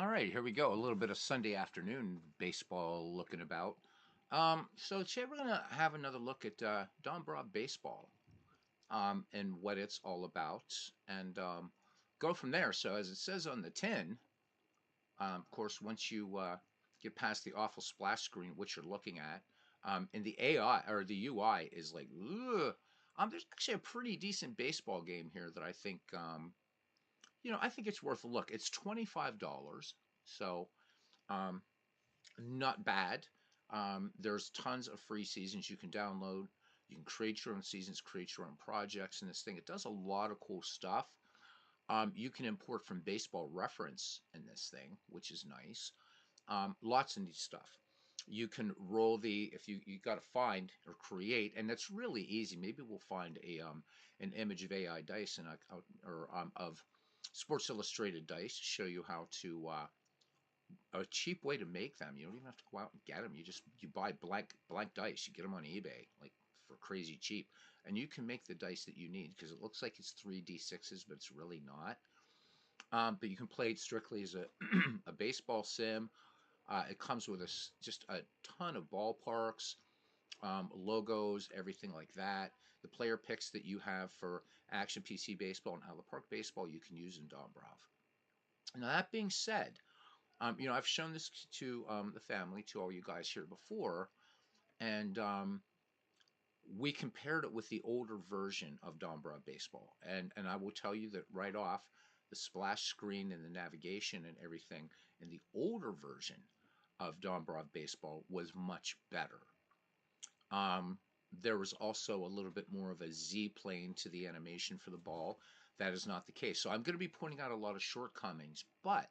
All right, here we go. A little bit of Sunday afternoon baseball looking about. So today we're gonna have another look at Dombrov baseball and what it's all about, and go from there. So as it says on the tin, of course, once you get past the awful splash screen, which you're looking at, and the AI or the UI is like, ugh. There's actually a pretty decent baseball game here that I think I think it's worth a look. It's $25, so. Um, Not bad. There's tons of free seasons you can download. You can create your own seasons, create your own projects in this thing. It does a lot of cool stuff. You can import from Baseball Reference in this thing, which is nice. Lots of neat stuff. You can roll if you got to find or create, and that's really easy. Maybe we'll find an image of AI dice or of Sports Illustrated dice to show you how to a cheap way to make them. You don't even have to go out and get them. You buy blank dice. You get them on eBay like for crazy cheap, and you can make the dice that you need because it looks like it's 3d6s, but it's really not. But you can play it strictly as a a baseball sim. It comes with just a ton of ballparks, logos, everything like that. The player picks that you have for Action PC Baseball and Out of the Park Baseball you can use in Dombrov. Now that being said, I've shown this to the family, to all you guys here before, and we compared it with the older version of Dombrov Baseball. And I will tell you that right off, the splash screen and the navigation and everything in the older version of Dombrov Baseball was much better. There was also a little bit more of a Z plane to the animation for the ball. That is not the case. So I'm going to be pointing out a lot of shortcomings, but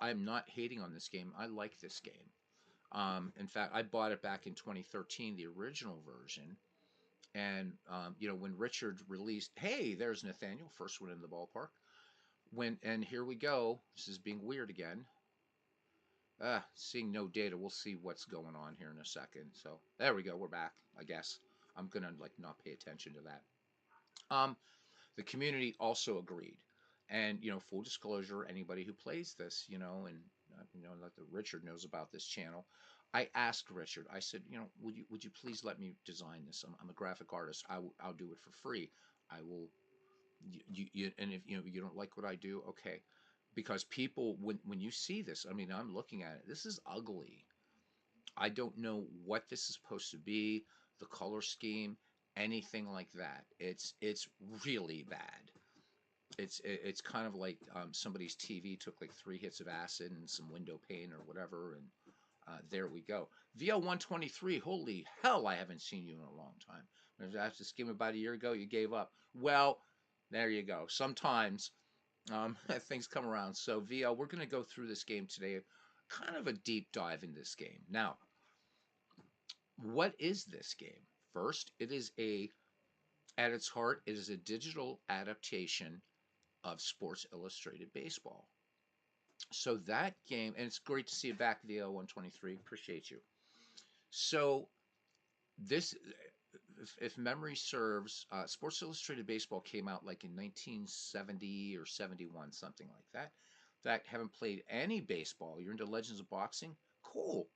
I'm not hating on this game. I like this game. In fact, I bought it back in 2013, the original version. And, when Richard released, hey, there's Nathaniel, first one in the ballpark. And here we go. This is being weird again. Seeing no data. We'll see what's going on here in a second. So there we go. We're back, I guess. I'm going to not pay attention to that. Um, the community also agreed. And, full disclosure, anybody who plays this, and that the Richard knows about this channel, I asked Richard. I said, would you please let me design this? I'm a graphic artist. I'll do it for free. I will. And if you don't like what I do, okay, because people when you see this, I mean, I'm looking at it. This is ugly. I don't know what this is supposed to be. The color scheme, anything like that. It's really bad. It's kind of like somebody's TV took like 3 hits of acid and some window pane or whatever, and there we go. VL123, holy hell, I haven't seen you in a long time. After this game about a year ago, you gave up. Well, there you go. Sometimes things come around. So VL, we're going to go through this game today, kind of a deep dive in this game. Now, what is this game? First, at its heart, it is a digital adaptation of Sports Illustrated Baseball. So that game, and it's great to see you back, VL123. Appreciate you. So this, if memory serves, Sports Illustrated Baseball came out like in 1970 or 71, something like that. In fact, haven't played any baseball. You're into Legends of Boxing? Cool.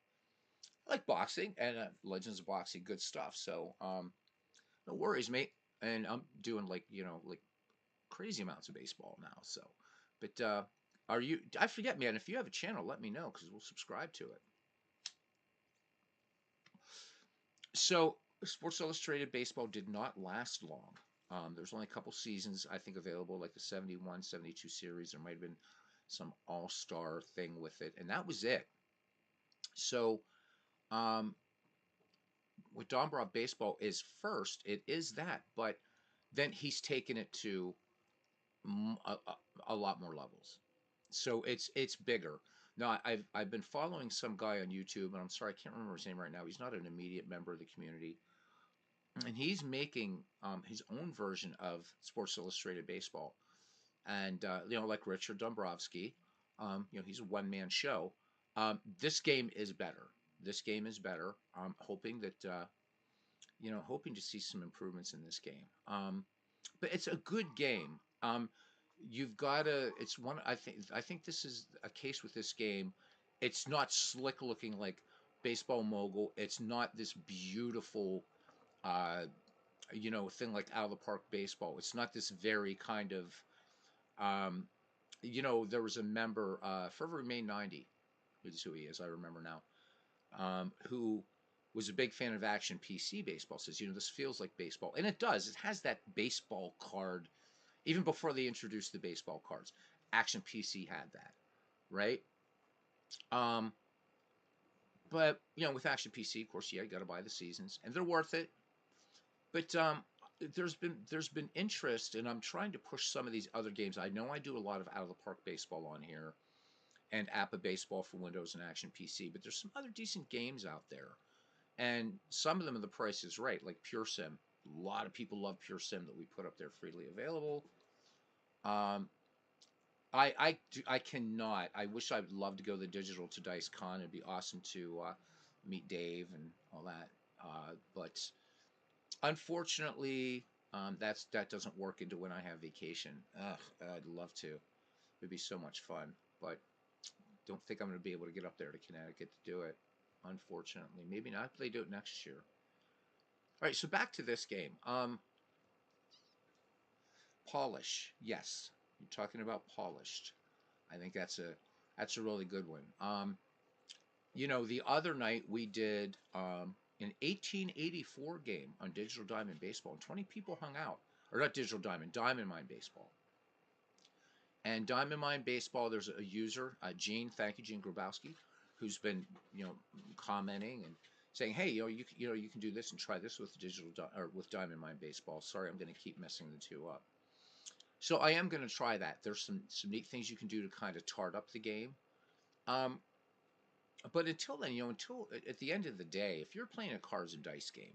I like boxing and Legends of Boxing, good stuff. So no worries, mate. And I'm doing like crazy amounts of baseball now. So, but are you? I forget, man. If you have a channel, let me know because we'll subscribe to it. So, Sports Illustrated Baseball did not last long. There's only a couple seasons, I think, available, like the 71, 72 series. There might have been some all-star thing with it, and that was it. So, um, with Dombrov Baseball is first, it is that, but then he's taken it to a lot more levels. So it's bigger. Now I've been following some guy on YouTube, and I'm sorry I can't remember his name right now. He's not an immediate member of the community, and he's making his own version of Sports Illustrated Baseball. And like Richard Dombrowski, he's a one-man show. This game is better. This game is better. I'm hoping that hoping to see some improvements in this game. But it's a good game. you've got to. It's one. I think this is a case with this game. It's not slick looking like Baseball Mogul. It's not this beautiful, uh, thing like out of the park baseball. It's not this very kind of, um, there was a member, Forever Remain 90, is who he is. I remember now, who was a big fan of Action PC baseball. Says, this feels like baseball, and it does. It has that baseball card. Even before they introduced the baseball cards, Action PC had that, right? Um, but with Action PC, of course, yeah, you got to buy the seasons, and they're worth it. But there's been interest, and I'm trying to push some of these other games. I know I do a lot of out of the park baseball on here, and APA baseball for Windows and Action PC. But there's some other decent games out there, and some of them the price is right, like Pure Sim. A lot of people love Pure Sim that we put up there freely available. Um, I cannot. I wish I'd love to go to the Digital to Dice Con. It'd be awesome to meet Dave and all that. But unfortunately, that doesn't work into when I have vacation. Ugh, I'd love to. It'd be so much fun, but don't think I'm going to be able to get up there to Connecticut to do it. Unfortunately, maybe not. They do it next year. All right, so back to this game. Polish. Yes, you're talking about polished. I think that's a really good one. The other night we did an 1884 game on Digital Diamond Baseball, and 20 people hung out. Or not Digital Diamond, Diamond Mine Baseball. And Diamond Mine Baseball, there's a user, Gene, thank you, Gene Grabowski, who's been, commenting and saying, hey, you can do this and try this with or with Diamond Mine Baseball. Sorry, I'm going to keep messing the two up. So I am going to try that. There's some neat things you can do to kind of tart up the game. Um, but until then, until at the end of the day, if you're playing a cards and dice game,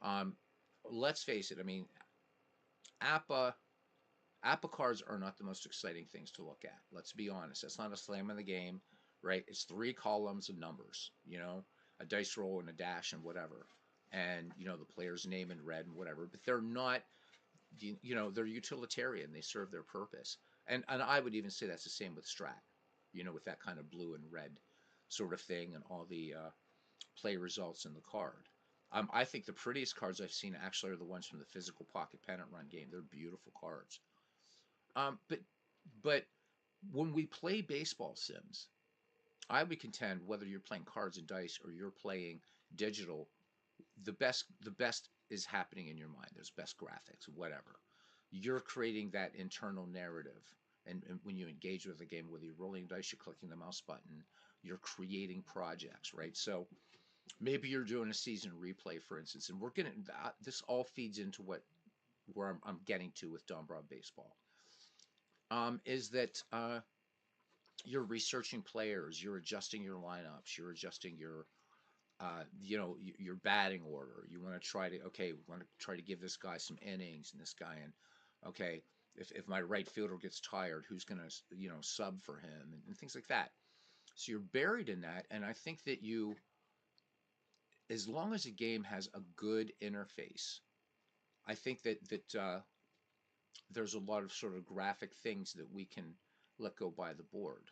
um, let's face it. I mean, APA APA cards are not the most exciting things to look at. Let's be honest. That's not a slam in the game, right? It's three columns of numbers. A dice roll and a dash and whatever, and the player's name in red and whatever. But they're not. They're utilitarian. They serve their purpose. And I would even say that's the same with Strat. With that kind of blue and red sort of thing and all the play results in the card. I think the prettiest cards I've seen actually are the ones from the physical pocket pennant run game. They're beautiful cards. But when we play baseball sims, I would contend whether you're playing cards and dice or you're playing digital, the best is happening in your mind. There's best graphics, whatever. You're creating that internal narrative. And when you engage with the game, whether you're rolling dice, you're clicking the mouse button, you're creating projects, right? So maybe you're doing a season replay, for instance, and we're getting this all feeds into where I'm getting to with Dombrov baseball. Is that you're researching players, you're adjusting your lineups, you're adjusting your batting order. You want to try to we want to try to give this guy some innings and this guy, and okay, if my right fielder gets tired, who's going to sub for him and things like that. So you're buried in that, and I think that as long as a game has a good interface, I think that there's a lot of sort of graphic things that we can let go by the board.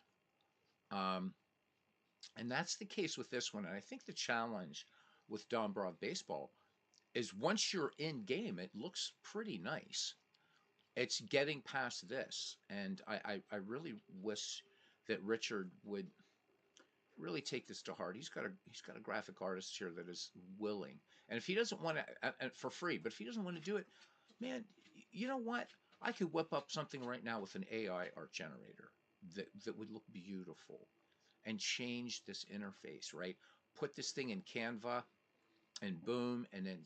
Um, and that's the case with this one. And I think the challenge with Dombrov baseball is once you're in game, it looks pretty nice. It's getting past this. And I really wish that Richard would really take this to heart. He's got a graphic artist here that is willing. And if he doesn't want to, for free, but if he doesn't want to do it, man, you know what? I could whip up something right now with an AI art generator that would look beautiful and change this interface, right? Put this thing in Canva and boom, and then,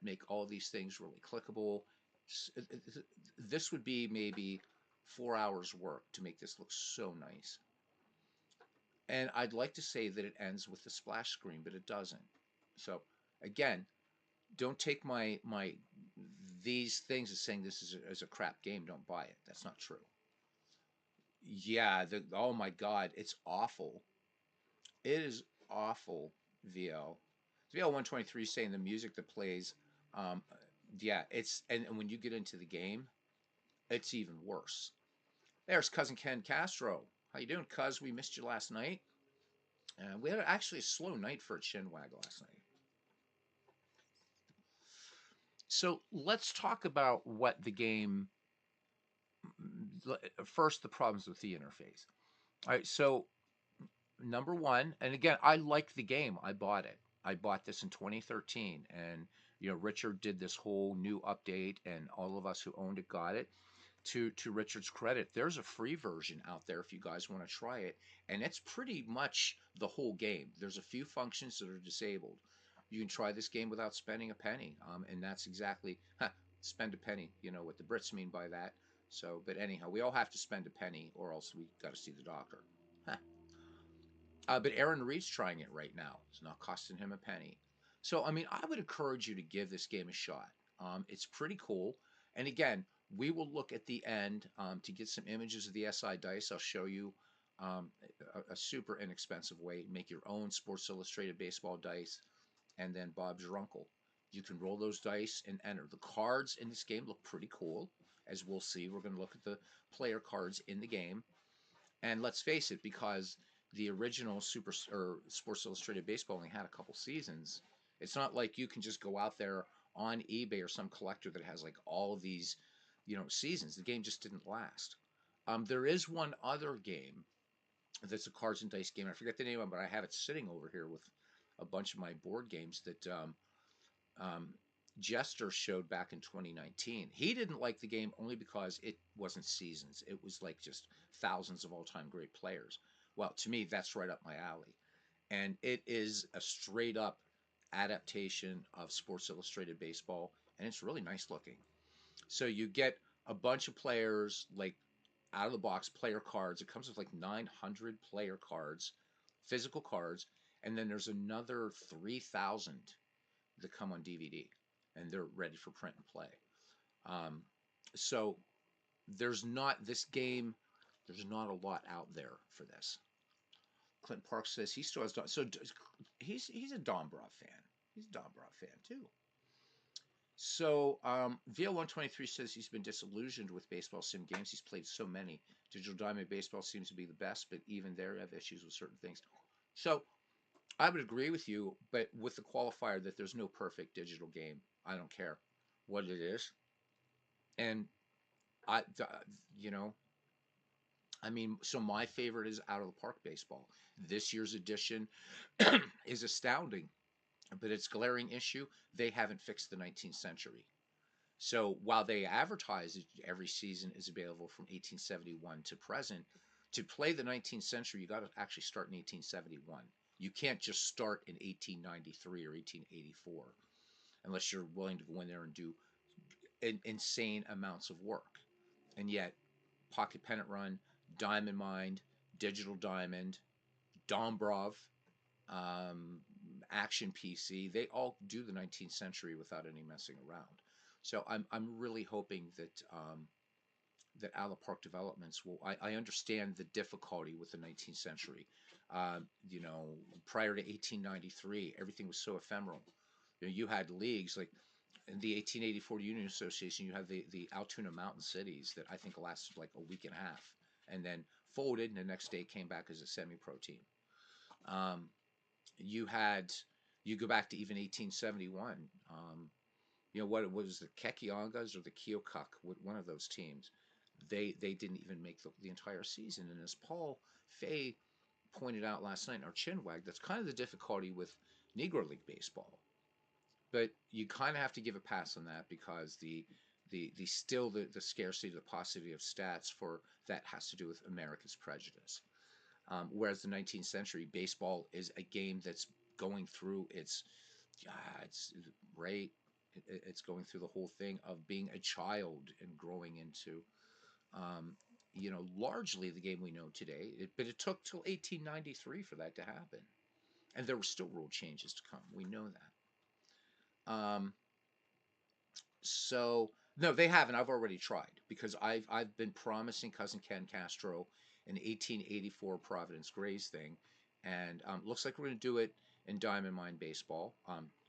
make all these things really clickable. This would be maybe 4 hours work to make this look so nice. And I'd like to say that it ends with the splash screen, but it doesn't. So again, don't take my these things as saying this is a crap game. Don't buy it. That's not true. Yeah, oh my God, it's awful. It is awful. VL 123 saying the music that plays. Um, yeah, and when you get into the game, it's even worse. There's cousin Ken Castro. How you doing, cuz? We missed you last night. We had actually a slow night for a chinwag last night. So let's talk about what the game. First, the problems with the interface. All right, so number one, and again, I like the game. I bought it. I bought this in 2013, and Richard did this whole new update, and all of us who owned it got it. To Richard's credit, there's a free version out there if you guys want to try it, and it's pretty much the whole game. There's a few functions that are disabled. You can try this game without spending a penny, and that's exactly spend a penny. You know what the Brits mean by that. So, but anyhow, we all have to spend a penny, or else we got to see the doctor. But Aaron Reed's trying it right now. It's not costing him a penny. So, I mean, I would encourage you to give this game a shot. It's pretty cool. And again, we will look at the end to get some images of the SI dice. I'll show you a super inexpensive way. Make your own Sports Illustrated baseball dice, and then Bob's your uncle. You can roll those dice and enter. The cards in this game look pretty cool. As we'll see, we're going to look at the player cards in the game. And let's face it, because the original Super or Sports Illustrated Baseball only had a couple seasons, it's not like you can just go out there on eBay or some collector that has like all of these, seasons. The game just didn't last. There is one other game that's a cards and dice game. I forget the name of it, but I have it sitting over here with a bunch of my board games that um, Jester showed back in 2019. He didn't like the game only because it wasn't seasons. It was like just thousands of all-time great players. Well, to me, that's right up my alley. And it is a straight up adaptation of Sports Illustrated Baseball, and it's really nice looking. So you get a bunch of players, like out of the box player cards. It comes with like 900 player cards, physical cards, and then there's another 3,000 that come on DVD, and they're ready for print and play. Um, so there's not this game. There's not a lot out there for this. Clint Park says he still has so he's a Dombrov fan. He's a Dombrov fan too. So VL123 says he's been disillusioned with baseball sim games. He's played so many. Digital Diamond Baseball seems to be the best, but even there have issues with certain things. So I would agree with you, but with the qualifier that there's no perfect digital game. I don't care what it is, and I, you know, I mean, so my favorite is Out of the Park Baseball. This year's edition is astounding, but its glaring issue, they haven't fixed the 19th century. So while they advertise every season is available from 1871 to present, to play the 19th century, you got to actually start in 1871. You can't just start in 1893 or 1884 unless you're willing to go in there and do insane amounts of work. And yet, Pocket Pennant Run, Diamond Mind, Digital Diamond, Dombrov, um, Action PC, they all do the 19th century without any messing around. So I'm really hoping that that Ala Park Developments will. I understand the difficulty with the 19th century. Prior to 1893, everything was so ephemeral. You had leagues like in the 1884 Union Association. You had the Altoona Mountain Cities that I think lasted like a week and a half, and then folded, and the next day came back as a semi-pro team. Um, you had you go back to even 1871. What it was, the Kekiongas or the Keokuk, one of those teams. They didn't even make the entire season. And as Paul Fay pointed out last night in our chinwag, that's kind of the difficulty with Negro League baseball. But you kind of have to give a pass on that because the still the scarcity, the paucity of stats for that has to do with America's prejudice. Whereas the 19th century baseball is a game that's going through it's right. It's going through the whole thing of being a child and growing into, largely the game we know today. But it took till 1893 for that to happen, and there were still rule changes to come. We know that. So no, they haven't. I've already tried because I've been promising cousin Ken Castro an 1884 Providence Grays thing, and looks like we're going to do it in Diamond Mine Baseball.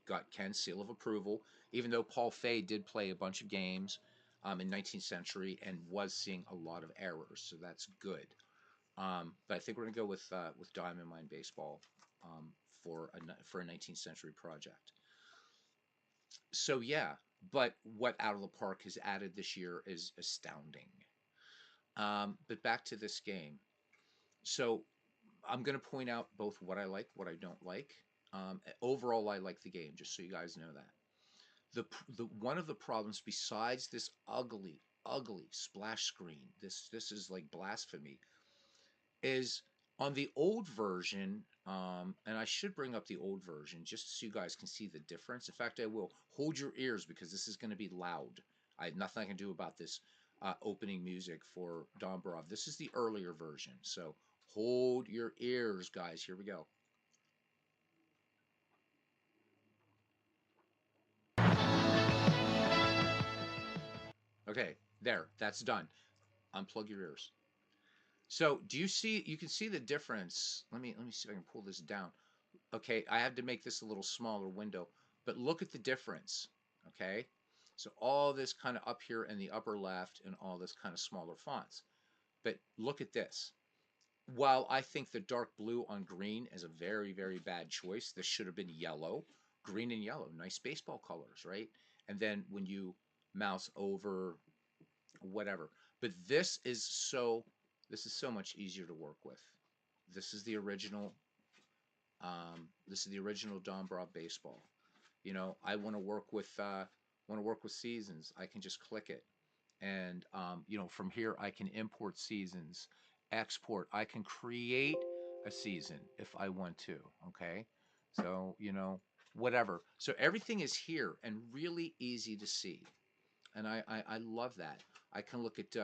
Got Ken's seal of approval, even though Paul Fay did play a bunch of games. in 19th century and was seeing a lot of errors, so that's good. But I think we're gonna go with Diamond Mine Baseball for a 19th century project. So yeah, but what Out of the Park has added this year is astounding. But back to this game. So I'm going to point out both what I like, what I don't like. Overall, I like the game, just so you guys know that. The one of the problems, besides this ugly splash screen, this is like blasphemy, is on the old version. And I should bring up the old version just so you guys can see the difference. In fact, I will. Hold your ears because this is going to be loud. I have nothing I can do about this opening music for Dombrov. This is the earlier version, so hold your ears, guys. Here we go. Okay, there. That's done. Unplug your ears. So, do you see? You can see the difference. Let me see if I can pull this down. Okay, I have to make this a little smaller window, but look at the difference. Okay, so all this kind of up here in the upper left, and all this kind of smaller fonts. But look at this. While I think the dark blue on green is a very bad choice, this should have been yellow. Green and yellow, nice baseball colors, right? And then when you mouse over, whatever. But this is so much easier to work with. This is the original. This is the original Dombrov baseball. You know, I want to work with seasons. I can just click it, and you know, from here I can import seasons, export. I can create a season if I want to. Okay, so you know, whatever. So everything is here and really easy to see, and I love that. I can look at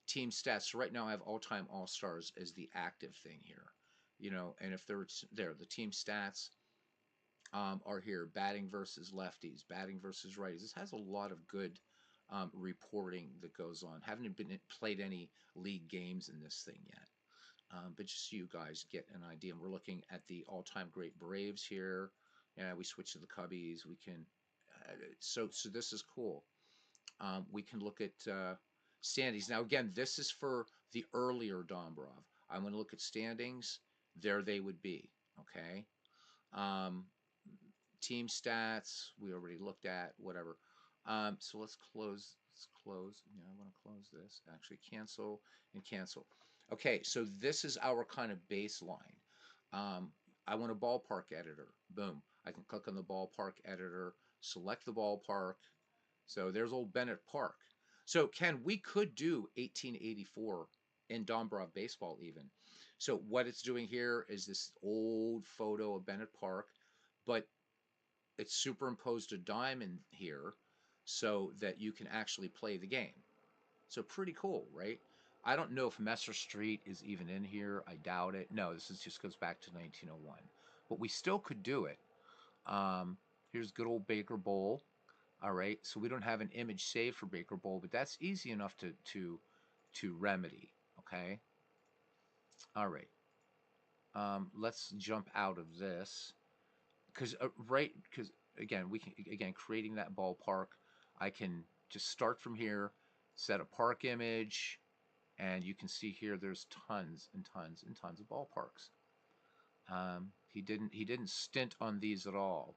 team stats. So right now I have all-time all-stars as the active thing here, you know, and if there's there the team stats are here. Batting versus lefties, batting versus righties. This has a lot of good reporting that goes on. Haven't been played any league games in this thing yet, but just so you guys get an idea. And we're looking at the all-time great Braves here. Yeah, we switch to the Cubbies. We can. So this is cool. We can look at standings. Now again, this is for the earlier Dombrov. I'm going to look at standings. There they would be. Okay. Um, team stats we already looked at, whatever. So let's close. Let's close. Yeah, I want to close this. Actually, cancel and cancel. Okay, so this is our kind of baseline. Um, I want a ballpark editor. Boom. I can click on the ballpark editor, select the ballpark. So there's old Bennett Park. So Ken, we could do 1884 in Dombrov baseball even. So what it's doing here is this old photo of Bennett Park, but it's superimposed a diamond here so that you can actually play the game. So pretty cool, right? I don't know if Messer Street is even in here. I doubt it. No, this is just goes back to 1901. But we still could do it. Here's good old Baker Bowl. All right, so we don't have an image saved for Baker Bowl, but that's easy enough to remedy. Okay. All right. Let's jump out of this because because again we can again creating that ballpark. I can just start from here, set a park image, and you can see here there's tons and tons and tons of ballparks. He didn't stint on these at all.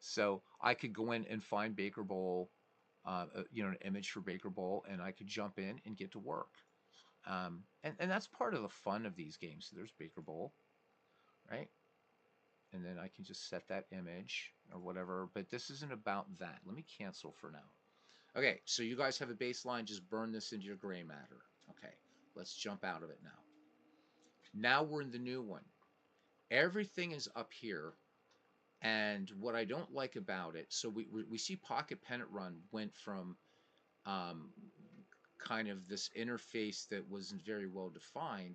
So I could go in and find Baker Bowl, you know, an image for Baker Bowl, and I could jump in and get to work. And that's part of the fun of these games. So there's Baker Bowl, right? And then I can just set that image or whatever. But this isn't about that. Let me cancel for now. Okay, so you guys have a baseline. Just burn this into your gray matter. Okay, let's jump out of it now. Now we're in the new one. Everything is up here. And what I don't like about it, so we see Pocket Pennant Run went from um, kind of this interface that wasn't very well defined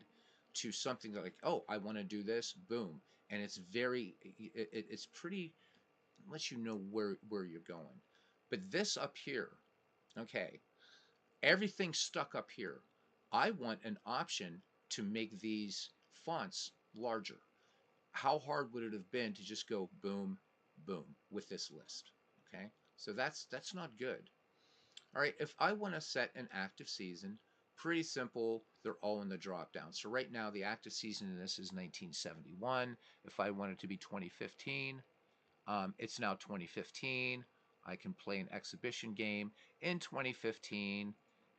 to something like, oh, I want to do this, boom, and it's it's pretty lets you know where you're going. But this up here, okay, everything's stuck up here. I want an option to make these fonts larger. How hard would it have been to just go boom, boom with this list? Okay, so that's not good. All right, if I want to set an active season, pretty simple. They're all in the drop down. So right now, the active season in this is 1971. If I want it to be 2015, it's now 2015. I can play an exhibition game in 2015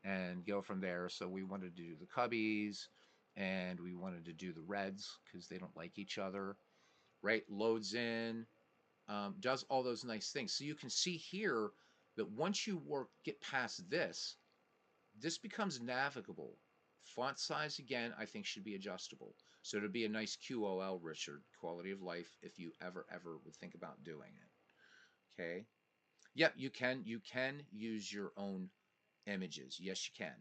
and go from there. So we wanted to do the Cubbies and we wanted to do the Reds because they don't like each other, right? Loads in, does all those nice things. So you can see here that once you get past this, this becomes navigable. Font size, again, I think should be adjustable. So it'll be a nice QOL, Richard, quality of life, if you ever would think about doing it. Okay. Yep, you can use your own images. Yes, you can.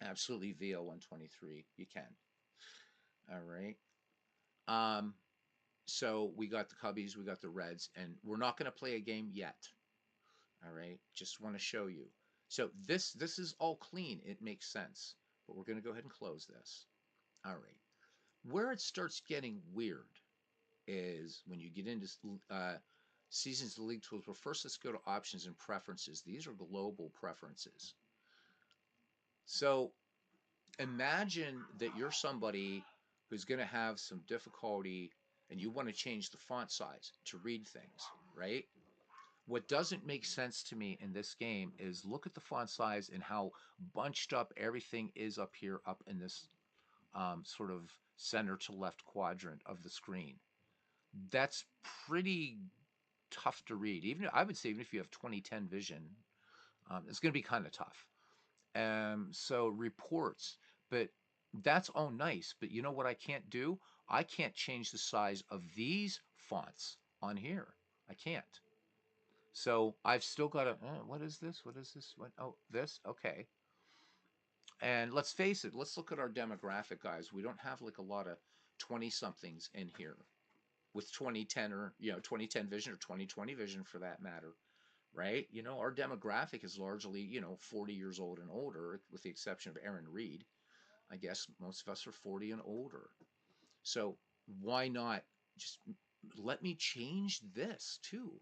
Absolutely, VL123, you can. All right. Um, so we got the Cubbies, we got the Reds, and we're not going to play a game yet. All right, just want to show you. So this is all clean. It makes sense. But we're going to go ahead and close this. All right. Where it starts getting weird is when you get into seasons of the league tools. Well, first let's go to options and preferences. These are global preferences. So imagine that you're somebody who's going to have some difficulty and you want to change the font size to read things, right? What doesn't make sense to me in this game is look at the font size and how bunched up everything is up here, up in this sort of center to left quadrant of the screen. That's pretty tough to read. Even I would say, even if you have 2010 vision, it's going to be kind of tough. So reports, but that's all nice. But you know what I can't do? I can't change the size of these fonts on here. I can't. So I've still got to, what is this? What is this? What? Oh, this? Okay. And let's face it, let's look at our demographic, guys. We don't have like a lot of 20 somethings in here with 2010 or, 2010 vision or 2020 vision for that matter, right? Our demographic is largely, 40 years old and older, with the exception of Aaron Reed. I guess most of us are 40 and older. So why not just let me change this too?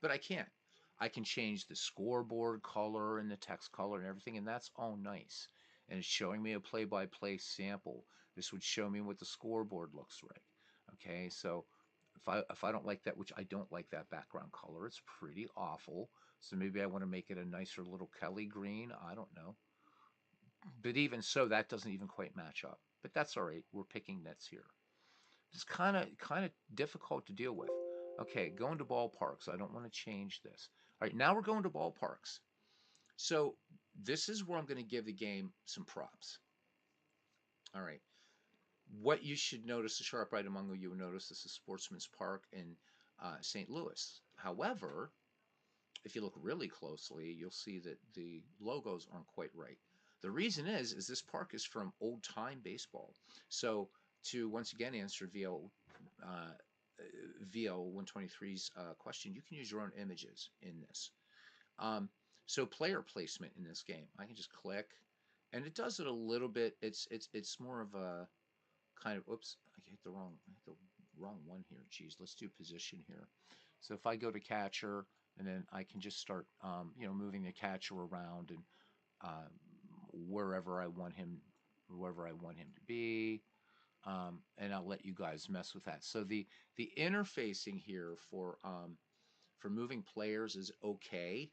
But I can't. I can change the scoreboard color and the text color and everything, and that's all nice. And it's showing me a play-by-play sample. This would show me what the scoreboard looks like. Okay, so if I don't like that, which I don't like that background color, it's pretty awful. So maybe I want to make it a nicer little Kelly green. I don't know. But even so, that doesn't even quite match up. But that's all right. We're picking nits here. It's kind of difficult to deal with. Okay, going to ballparks. I don't want to change this. All right, now we're going to ballparks. So this is where I'm going to give the game some props. All right. What you should notice, the sharp right among you will notice this is Sportsman's Park in St. Louis. However, if you look really closely, you'll see that the logos aren't quite right. The reason is this park is from old time baseball. So to once again answer uh, VL 123's question, you can use your own images in this. Um, so player placement in this game, I can just click, and it does it a little bit. It's more of a kind of, oops, I hit the wrong one here. Geez, let's do position here. So if I go to catcher, and then I can just start, moving the catcher around and uh, wherever I want him, wherever I want him to be, and I'll let you guys mess with that. So the interfacing here for moving players is okay.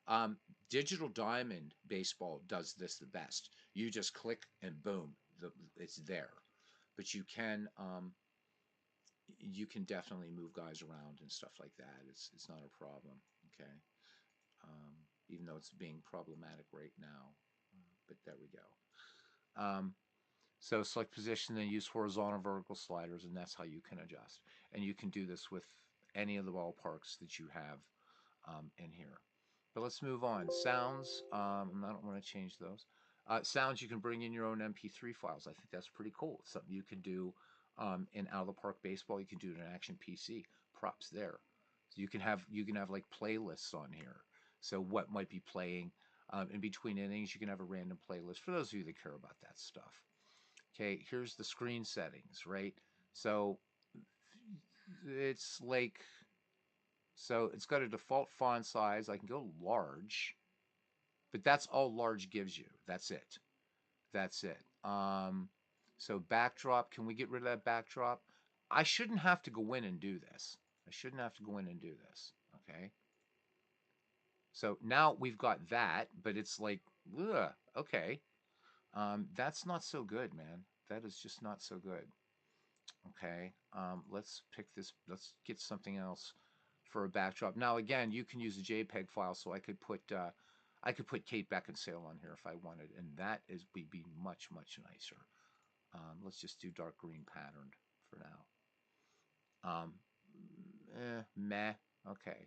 Um, Digital Diamond Baseball does this the best. You just click and boom, it's there. But you can definitely move guys around and stuff like that. It's not a problem. Okay, um, even though it's being problematic right now. But there we go. So select position, then use horizontal vertical sliders, and that's how you can adjust. And you can do this with any of the ballparks that you have in here. But let's move on. Sounds, I don't want to change those. Sounds, you can bring in your own MP3 files. I think that's pretty cool. It's something you can do in Out of the Park Baseball. You can do it in Action PC. Props there. So you can have like playlists on here. So what might be playing in between innings, you can have a random playlist for those of you that care about that stuff. Okay, here's the screen settings, right? So it's like, so it's got a default font size. I can go large. but that's all large gives you. That's it. That's it. So backdrop, can we get rid of that backdrop? I shouldn't have to go in and do this. I shouldn't have to go in and do this. Okay. So now we've got that, but it's like, ugh, okay. That's not so good, man. That is just not so good. Okay. Let's pick this. Let's get something else for a backdrop. Now, again, you can use a JPEG file, so I could put Kate Beckinsale on here if I wanted, and that is would be much nicer. Let's just do dark green patterned for now. Meh. Okay.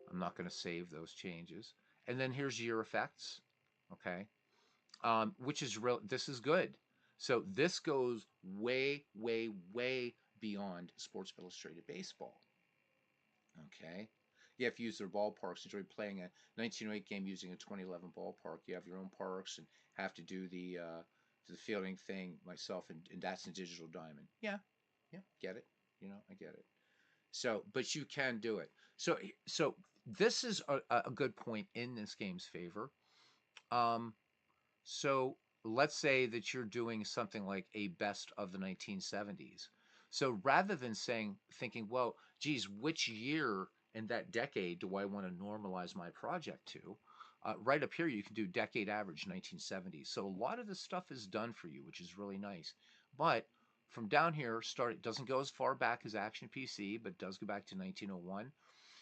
I'm not going to save those changes. And then here's your effects. Okay. Which is real. This is good. So this goes way beyond Sports Illustrated Baseball. Okay. You have to use their ballparks. Enjoy playing a 1908 game using a 2011 ballpark. You have your own parks and have to do the fielding thing myself, and that's in digital diamond. Yeah, yeah, get it. I get it. So, but you can do it. So this is a good point in this game's favor. Um, so let's say that you're doing something like a best of the 1970s. So rather than thinking, well, geez, which year in that decade do I want to normalize my project to? Right up here, you can do decade average 1970s. So a lot of this stuff is done for you, which is really nice. But from down here, it doesn't go as far back as Action PC, but does go back to 1901.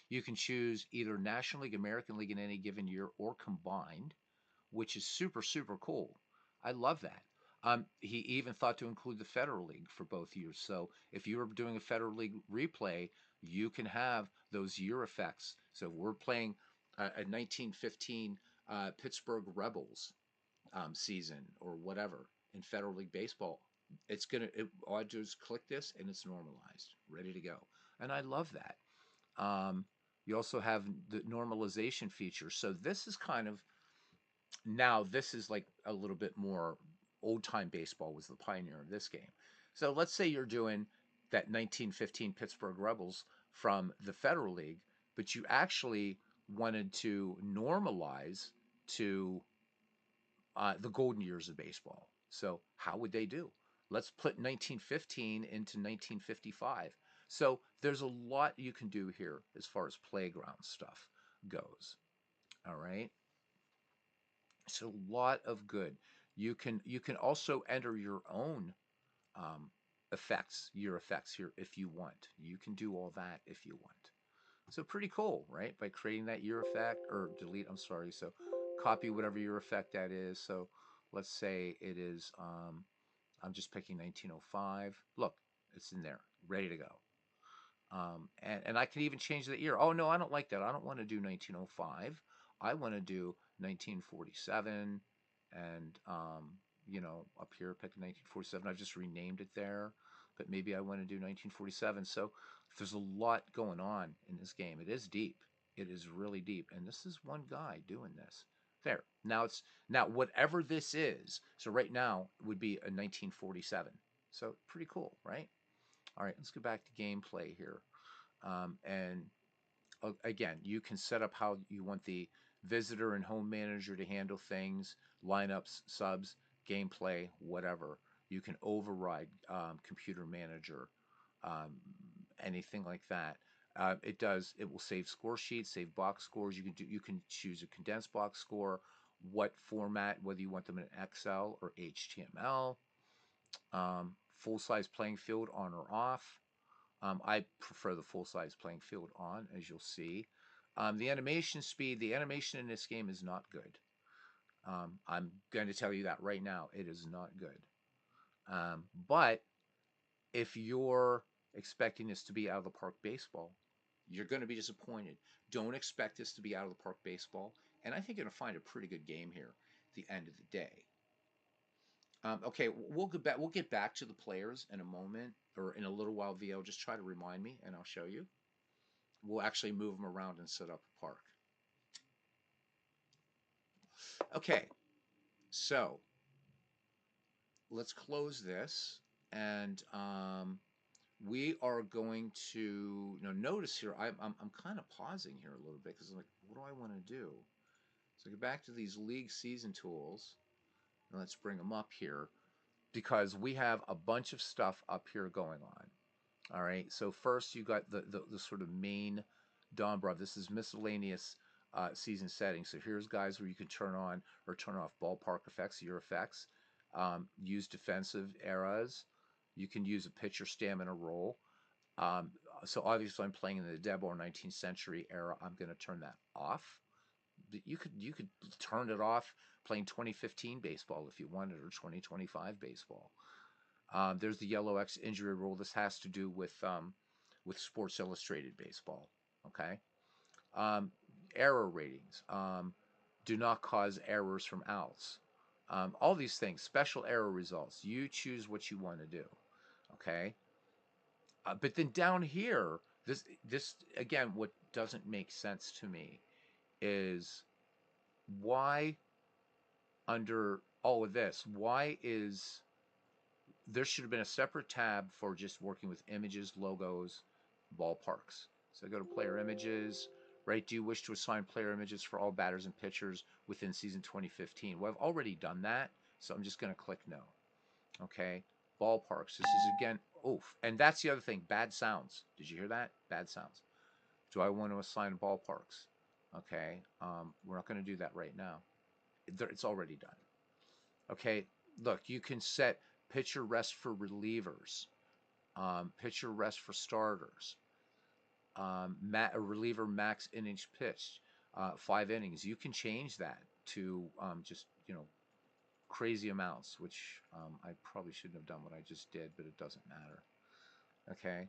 You can choose either National League, American League in any given year, or combined, which is super cool. I love that. He even thought to include the Federal League for both years. So if you were doing a Federal League replay, you can have those year effects. So if we're playing a 1915 Pittsburgh Rebels season or whatever in Federal League Baseball, all I do is click this and it's normalized, ready to go. And I love that. You also have the normalization feature. So this is kind of now this is like a little bit more old time baseball was the pioneer of this game. So let's say you're doing that 1915 Pittsburgh Rebels from the Federal League, but you actually wanted to normalize to the golden years of baseball. So how would they do? Let's put 1915 into 1955. So there's a lot you can do here as far as playground stuff goes. All right. So a lot of good. You can also enter your own um, your effects here if you want. You can do all that if you want. So pretty cool, right? By creating that year effect or delete. I'm sorry. So copy whatever year effect that is. So let's say it is. I'm just picking 1905. Look, it's in there, ready to go. And I can even change the year. Oh no, I don't like that. I don't want to do 1905. I want to do 1947, and up here pick 1947. I've just renamed it there, but maybe I want to do 1947. So there's a lot going on in this game. It is deep. It is really deep, and this is one guy doing this. There. Now whatever this is. So right now it would be a 1947. So pretty cool, right? All right, let's go back to gameplay here. And again, you can set up how you want the visitor and home manager to handle things, lineups, subs, gameplay, whatever. You can override computer manager, um, anything like that. It will save score sheets, save box scores. You can choose a condensed box score, what format, whether you want them in Excel or HTML, full size playing field on or off. I prefer the full-size playing field on, as you'll see. The animation speed, the animation in this game is not good. I'm going to tell you that right now. It is not good. But if you're expecting this to be out of the park baseball, you're going to be disappointed. Don't expect this to be out of the park baseball. And I think you're going to find a pretty good game here at the end of the day. Okay, we'll get back to the players in a moment or in a little while. VO, just try to remind me, and I'll show you. We'll actually move them around and set up a park. Okay, so let's close this, and we are going to notice here. I'm kind of pausing here a little bit because I'm like, what do I want to do? So get back to these league season tools, and let's bring them up here because we have a bunch of stuff up here going on. All right. So first you got the sort of main Dombrov. This is miscellaneous season settings. So here's guys where you can turn on or turn off ballpark effects, your effects. Use defensive eras. You can use a pitcher stamina roll. Um, so obviously I'm playing in the Deb or 19th century era. I'm going to turn that off. You could turn it off playing 2015 baseball if you wanted, or 2025 baseball. There's the yellow X injury rule. This has to do with Sports Illustrated baseball. Okay. Um, Error ratings. Do not cause errors from outs. All these things. Special error results. You choose what you want to do. Okay. But then down here, this again, what doesn't make sense to me is why under all of this, why is there should have been a separate tab for just working with images, logos, ballparks. So go to player images, right? Do you wish to assign player images for all batters and pitchers within season 2015? Well, I've already done that, so I'm just going to click no. Okay. Ballparks. This is again, oof. And that's the other thing, bad sounds. Did you hear that? Bad sounds. Do I want to assign ballparks? Okay. We're not going to do that right now. It's already done. Okay. Look, you can set pitcher rest for relievers, pitcher rest for starters, a reliever max innings pitched, 5 innings. You can change that to just crazy amounts, which I probably shouldn't have done what I just did, but it doesn't matter. Okay,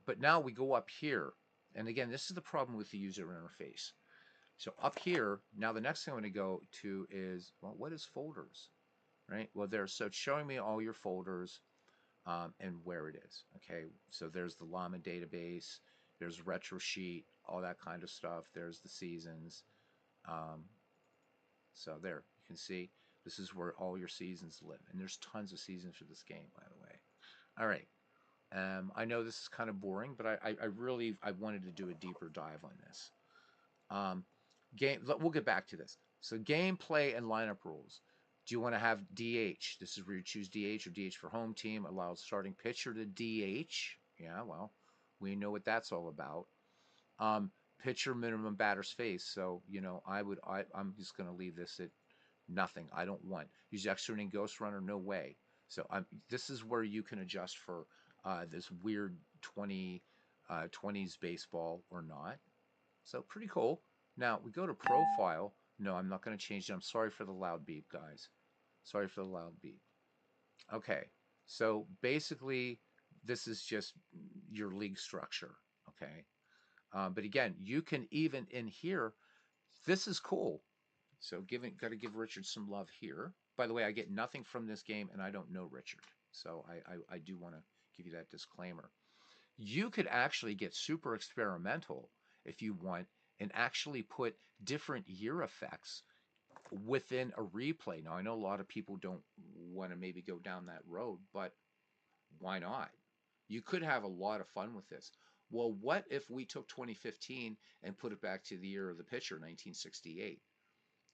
but now we go up here, and again, this is the problem with the user interface. So up here, now the next thing I'm going to go to is, well, what is folders? Right. Well, so it's showing me all your folders. And where it is. Okay, so there's the Llama database, there's retro sheet, all that kind of stuff. There's the seasons. Um, so there, you can see this is where all your seasons live, and there's tons of seasons for this game, by the way. All right. I know this is kind of boring, but I really wanted to do a deeper dive on this. Um, We'll get back to this. So gameplay and lineup rules. Do you want to have DH? This is where you choose DH or DH for home team. Allows starting pitcher to DH. Yeah, well, we know what that's all about. Pitcher minimum batters face. So I'm just going to leave this at nothing. I don't want use extra inning ghost runner. No way. So this is where you can adjust for this weird 20s baseball or not. So pretty cool. Now we go to profile. No, I'm not going to change it. I'm sorry for the loud beep, guys. Sorry for the loud beep. Okay, so basically, this is just your league structure. Okay, but again, you can even in here. This is cool. So got to give Richard some love here. By the way, I get nothing from this game, and I don't know Richard, so I do want to give you that disclaimer. You could actually get super experimental if you want and actually put different year effects within a replay. Now, I know a lot of people don't want to maybe go down that road, but why not? You could have a lot of fun with this. Well, what if we took 2015 and put it back to the year of the pitcher, 1968?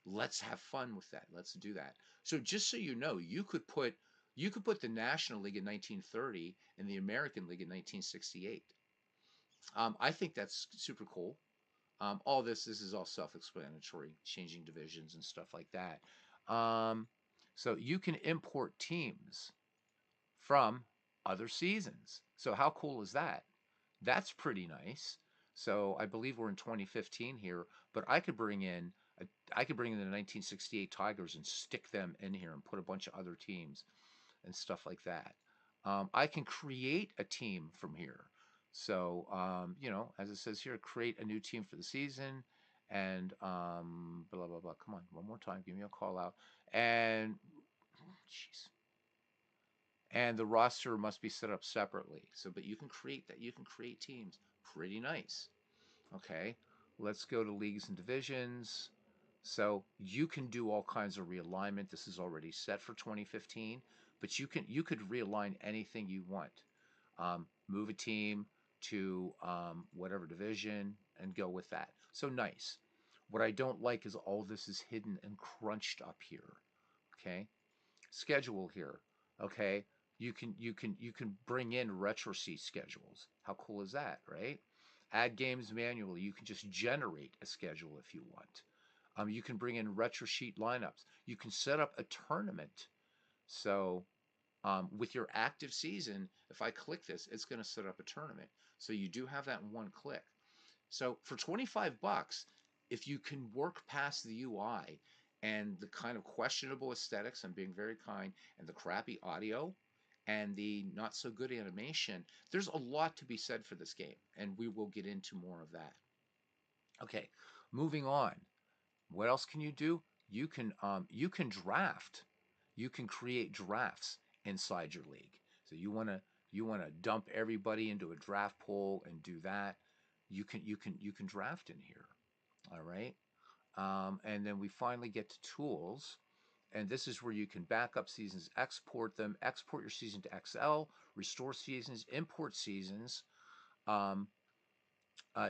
Let's have fun with that. Let's do that. So just so you know, you could put the National League in 1930 and the American League in 1968. I think that's super cool. All this is all self-explanatory, changing divisions and stuff like that. So you can import teams from other seasons. So how cool is that? That's pretty nice. So I believe we're in 2015 here, but I could bring in the 1968 Tigers and stick them in here and put a bunch of other teams and stuff like that. I can create a team from here. So, as it says here, create a new team for the season and blah, blah, blah. Come on, one more time. Give me a call out. And, jeez. And the roster must be set up separately. So, but you can create that. You can create teams. Pretty nice. Okay. Let's go to leagues and divisions. So you can do all kinds of realignment. This is already set for 2015, but you could realign anything you want. Move a team to whatever division and go with that. So nice. What I don't like is all this is hidden and crunched up here. Okay, schedule here. Okay, you can bring in retro seat schedules. How cool is that, right? Add games manually. You can just generate a schedule if you want. You can bring in retro sheet lineups. You can set up a tournament. So with your active season, if I click this, it's going to set up a tournament. So you do have that in one click. So for 25 bucks, if you can work past the UI and the kind of questionable aesthetics, I'm being very kind, and the crappy audio and the not so good animation, there's a lot to be said for this game, and we will get into more of that. Okay, moving on. What else can you do? You can draft. You can create drafts inside your league. So you want to dump everybody into a draft pool and do that. You can draft in here. All right. And then we finally get to tools, and this is where you can back up seasons, export them, export your season to Excel, restore seasons, import seasons, um,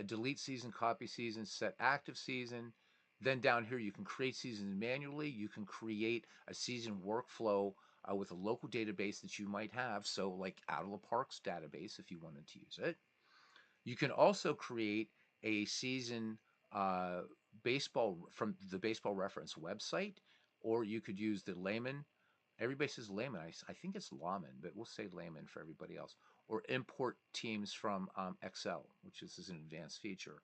delete season, copy season, set active season. Then down here, you can create seasons manually. You can create a season workflow with a local database that you might have. So, like Out of the Parks database, if you wanted to use it. You can also create a season uh, baseball from the Baseball Reference website, or you could use the layman. Everybody says layman. I think it's lawman, but we'll say layman for everybody else. Or import teams from Excel, which is an advanced feature.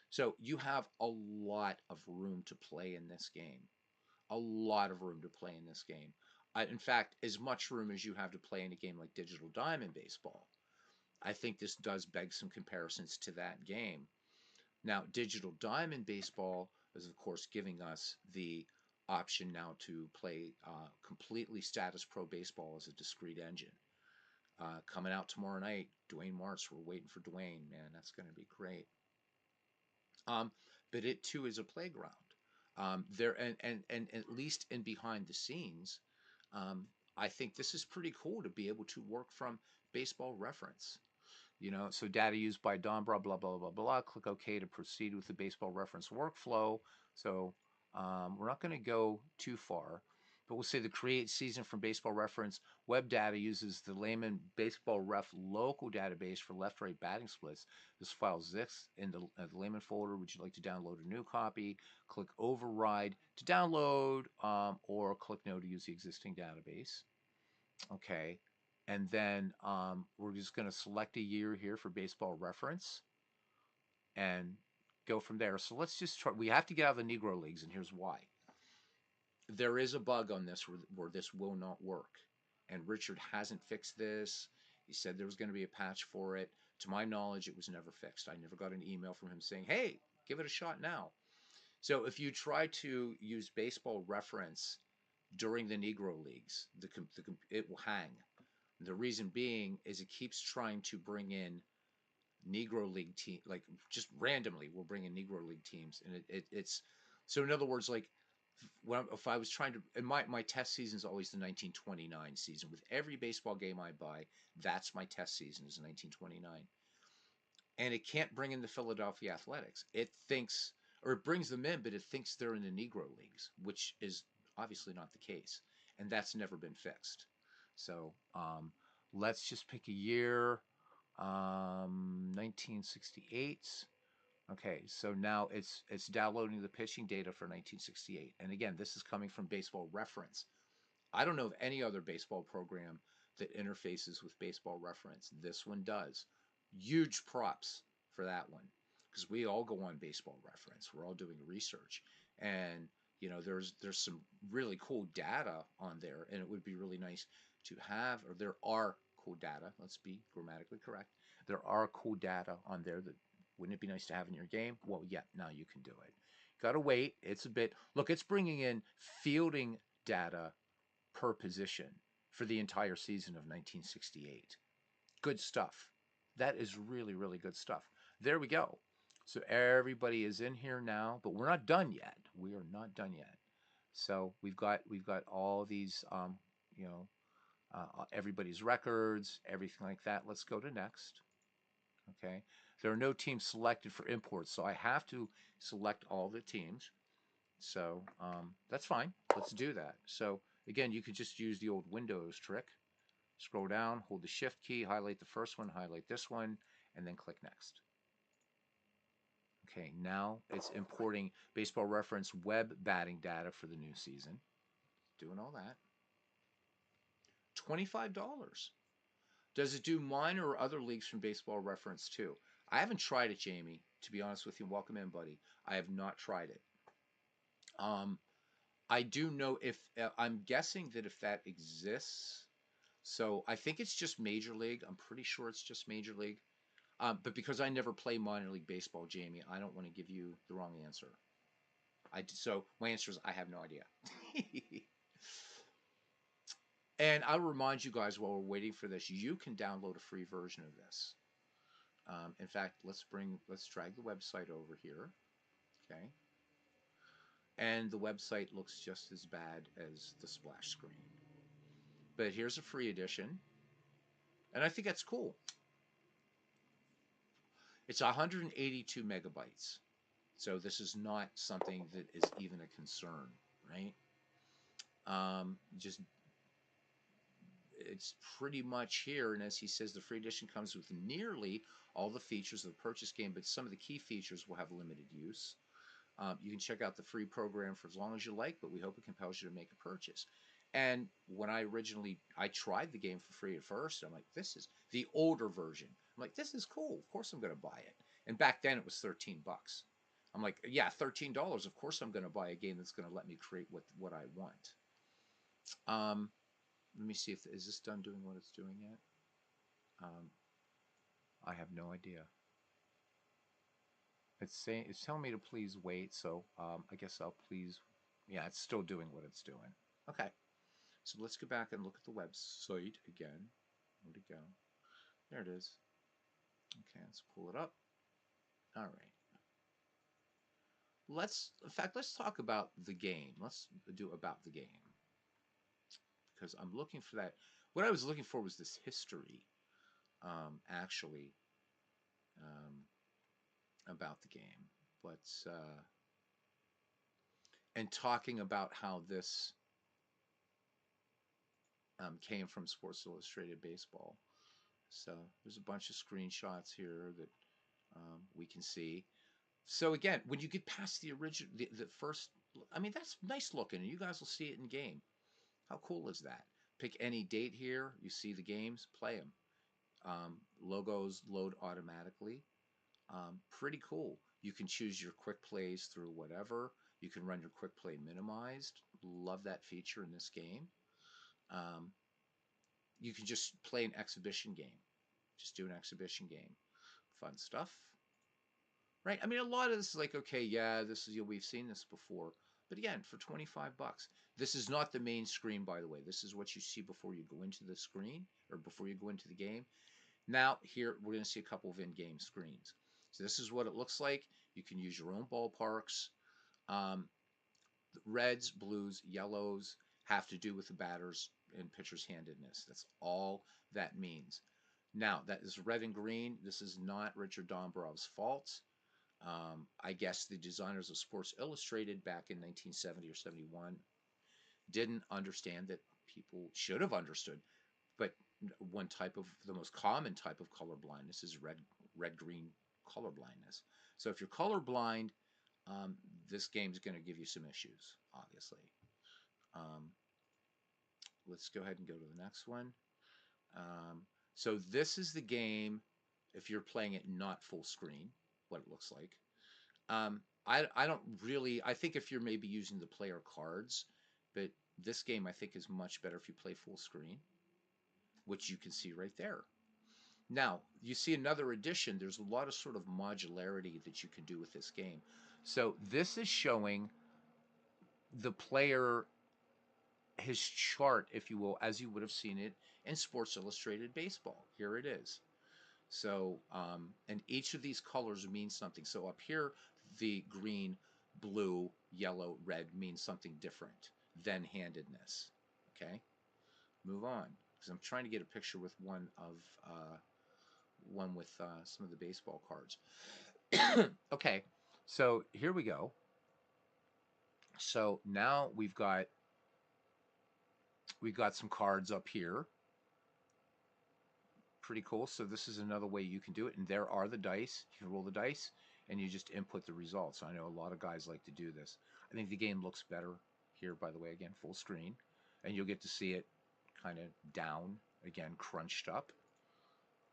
So you have a lot of room to play in this game. A lot of room to play in this game. In fact, as much room as you have to play in a game like Digital Diamond Baseball. I think this does beg some comparisons to that game. Now, Digital Diamond Baseball is, of course, giving us the option now to play completely status pro baseball as a discrete engine. Coming out tomorrow night, Dwayne Martz. We're waiting for Dwayne, man. That's going to be great. Um, but it too is a playground. There and at least in behind the scenes, um, I think this is pretty cool to be able to work from Baseball Reference. So data used by Dombrov, blah, blah, blah, blah. Click OK to proceed with the Baseball Reference workflow. So we're not going to go too far, but we'll say the create season from Baseball Reference web data uses the layman Baseball Ref local database for left-right batting splits. This file exists in the layman folder. Would you like to download a new copy? Click override to download, or click no to use the existing database. Okay. And then we're just going to select a year here for Baseball Reference and go from there. So let's just try. We have to get out of the Negro Leagues, and here's why. There is a bug on this where this will not work. And Richard hasn't fixed this. He said there was going to be a patch for it. To my knowledge, it was never fixed. I never got an email from him saying, hey, give it a shot now. So if you try to use Baseball Reference during the Negro Leagues, it will hang. The reason being is it keeps trying to bring in Negro League team, like just randomly, we'll bring in Negro League teams, and it's so. In other words, like if I was trying to, and my test season is always the 1929 season. With every baseball game I buy, that's my test season is 1929, and it can't bring in the Philadelphia Athletics. It thinks, or it brings them in, but it thinks they're in the Negro Leagues, which is obviously not the case, and that's never been fixed. So let's just pick a year, 1968. Okay, so now it's downloading the pitching data for 1968, and again, this is coming from Baseball Reference. I don't know of any other baseball program that interfaces with Baseball Reference. This one does. Huge props for that one because we all go on Baseball Reference. We're all doing research, and there's some really cool data on there, and it would be really nice to have. Or there are cool data. Let's be grammatically correct. There are cool data on there that wouldn't it be nice to have in your game? Well, yeah, now you can do it. Gotta wait. It's a bit. Look, it's bringing in fielding data per position for the entire season of 1968. Good stuff. That is really, really good stuff. There we go. So everybody is in here now, but we're not done yet. We are not done yet. So we've got all these, you know, everybody's records, everything like that. Let's go to next. Okay. There are no teams selected for import, so I have to select all the teams. So that's fine. Let's do that. So again, you could just use the old Windows trick. Scroll down, hold the Shift key, highlight the first one, highlight this one, and then click Next. Okay, now it's importing Baseball Reference web batting data for the new season. Doing all that. $25. Does it do minor or other leagues from Baseball Reference too? I haven't tried it, Jamie. To be honest with you, welcome in, buddy. I have not tried it. I do know if I'm guessing that if that exists, so I think it's just Major League. I'm pretty sure it's just Major League. But because I never play minor league baseball, Jamie, I don't want to give you the wrong answer. So my answer is I have no idea. And I'll remind you guys while we're waiting for this, you can download a free version of this. In fact, let's drag the website over here. Okay. And the website looks just as bad as the splash screen. But here's a free edition. And I think that's cool. It's 182 megabytes. So this is not something that is even a concern, right? Just it's pretty much here. And as he says, the free edition comes with nearly all the features of the purchase game, but some of the key features will have limited use. You can check out the free program for as long as you like, but we hope it compels you to make a purchase. And when I tried the game for free at first, I'm like, this is the older version. I'm like, this is cool. Of course I'm going to buy it. And back then it was 13 bucks. I'm like, yeah, $13. Of course I'm going to buy a game that's going to let me create what I want. Let me see is this done doing what it's doing yet? I have no idea. It's telling me to please wait, so I guess I'll please. Yeah, it's still doing what it's doing. Okay, so let's go back and look at the website again. Where'd it go? There it is. Okay, let's pull it up. All right. In fact, let's talk about the game. Let's do about the game because I'm looking for that. What I was looking for was this history, actually, about the game, but and talking about how this came from Sports Illustrated Baseball. So there's a bunch of screenshots here that we can see. So again, when you get past the original, the first, I mean, that's nice looking, and you guys will see it in game. How cool is that? Pick any date here. You see the games, play them. Logos load automatically. Pretty cool. You can choose your quick plays through whatever. You can run your quick play minimized. Love that feature in this game. You can just play an exhibition game. Just do an exhibition game. Fun stuff. Right? I mean, a lot of this is like, okay, yeah, this is we've seen this before. But again, for 25 bucks. This is not the main screen, by the way. This is what you see before you go into the screen or before you go into the game. Now, here, we're going to see a couple of in-game screens. So this is what it looks like. You can use your own ballparks. Reds, blues, yellows have to do with the batter's and pitcher's handedness. That's all that means. Now, that is red and green. This is not Richard Dombrov's fault. I guess the designers of Sports Illustrated back in 1970 or 71 didn't understand that people should have understood. But the most common type of color blindness is red-green color blindness. So if you're colorblind, this game's going to give you some issues, obviously. Let's go ahead and go to the next one. So this is the game, if you're playing it not full screen, what it looks like. I don't really, I think if you're maybe using the player cards, but this game I think is much better if you play full screen, which you can see right there. Now, you see another addition. There's a lot of sort of modularity that you can do with this game. So this is showing the player, his chart, if you will, as you would have seen it in Sports Illustrated Baseball. Here it is. So, and each of these colors means something. So up here, the green, blue, yellow, red means something different than handedness. Okay, move on because I'm trying to get a picture with one fun with some of the baseball cards. Okay, so here we go. So now we've got some cards up here. Pretty cool. So this is another way you can do it. And there are the dice. You can roll the dice and you just input the results. I know a lot of guys like to do this. I think the game looks better here, by the way, again, full screen. And you'll get to see it kind of down, again, crunched up.